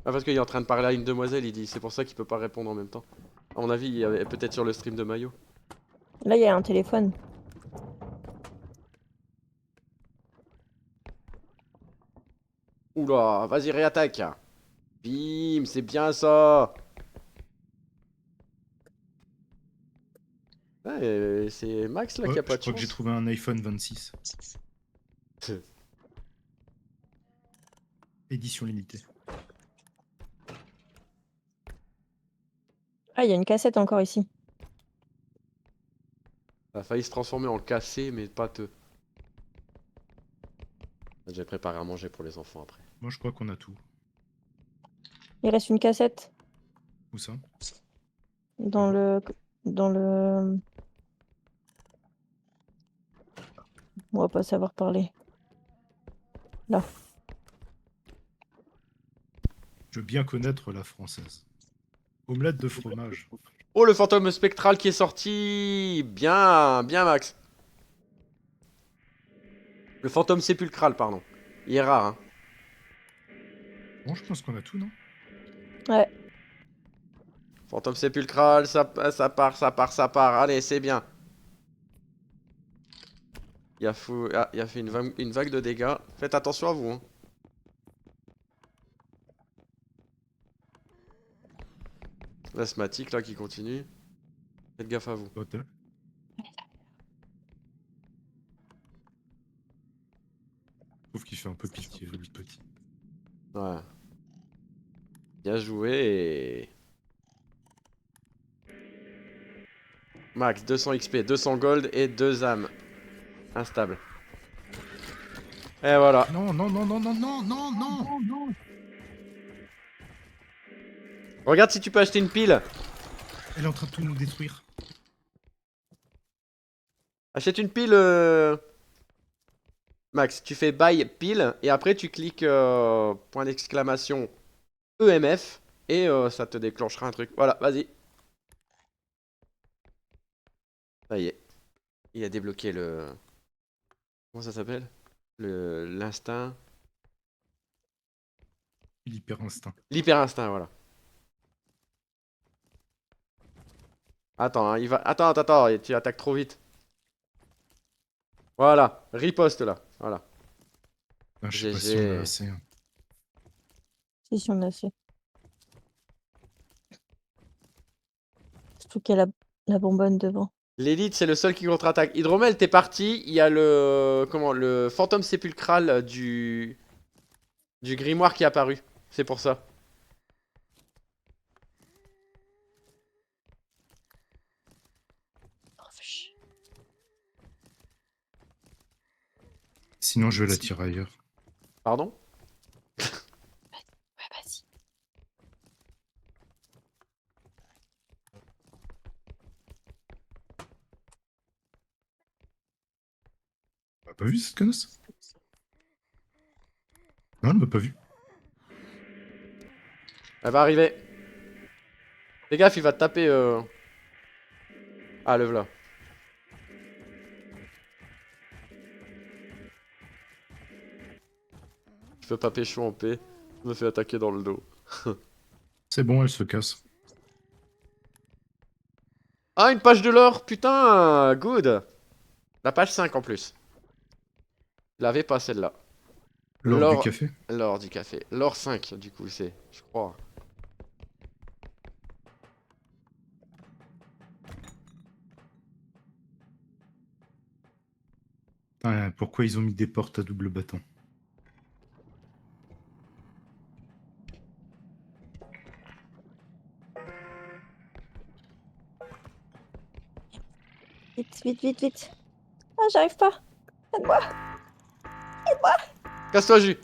Ah, parce qu'il est en train de parler à une demoiselle, il dit. C'est pour ça qu'il peut pas répondre en même temps. À mon avis, il y avait peut-être sur le stream de Mayo. Là, il y a un téléphone. Oula, vas-y, réattaque. Bim, c'est bien ça. Ouais, c'est Max là Ouais, qui a je pas de crois que j'ai chance. trouvé un iPhone 26. Édition limitée. Ah, il y a une cassette encore ici. Ça a failli se transformer en cassé, mais pas te. J'ai préparé à manger pour les enfants après. Moi, je crois qu'on a tout. Il reste une cassette Où ça? dans le... Dans le... On va pas savoir parler. Je veux bien connaître la française. Omelette de fromage. Oh, le fantôme spectral qui est sorti. Bien, bien Max. Le fantôme sépulcral, pardon. Il est rare, hein. Bon, je pense qu'on a tout, non? Ouais. Fantôme sépulcral, ça part, ça part, ça part. Allez, c'est bien. Il a fait une vague de dégâts. Faites attention à vous, hein. L'asthmatique là qui continue. Faites gaffe à vous. Oh, t'as- Je trouve qu'il fait un peu pitié, le petit. Ouais. Bien joué et... Max, 200 XP, 200 gold et 2 âmes. Instable. Et voilà. Non, non, non, non, non, non, non, non! Regarde si tu peux acheter une pile. Elle est en train de tout nous détruire. Achète une pile, Max. Tu fais buy pile et après tu cliques point d'exclamation EMF et ça te déclenchera un truc. Voilà, vas-y. Ça y est. Il a débloqué le... Comment ça s'appelle? L'instinct... L'hyper instinct. L'hyper instinct, voilà. Attends, hein, il va... Attends, tu attaques trop vite. Voilà, riposte là, voilà. Ah, je sais pas si on a assez. Hein. Si on a assez. Surtout qu'il y a la bonbonne devant. L'élite, c'est le seul qui contre-attaque. Hydromel, t'es parti, il y a le... Comment? Le fantôme sépulcral du grimoire qui est apparu. C'est pour ça. Sinon, je vais la tirer ailleurs. Pardon? Ouais, vas-y. On m'a pas vu cette connasse? Non, elle m'a pas vu. Elle va arriver. Fais gaffe, il va te taper... Ah, le voilà. Je peux pas pécho en paix. Je me fais attaquer dans le dos. C'est bon, elle se casse. Ah, une page de l'or, putain, good. La page 5 en plus. Je l'avais pas celle-là. L'or du café? L'or du café. L'or 5 du coup c'est, je crois. Ah, pourquoi ils ont mis des portes à double battant? Vite, vite, vite, vite. Ah, j'arrive pas. Aide-moi. Aide-moi. Casse-toi, Jus.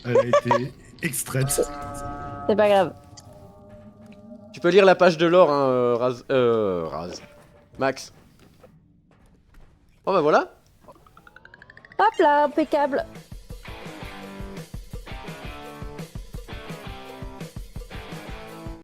Elle a été extraite. C'est pas grave. Tu peux lire la page de l'or, hein, Raz. Max. Oh bah voilà. Hop là, impeccable.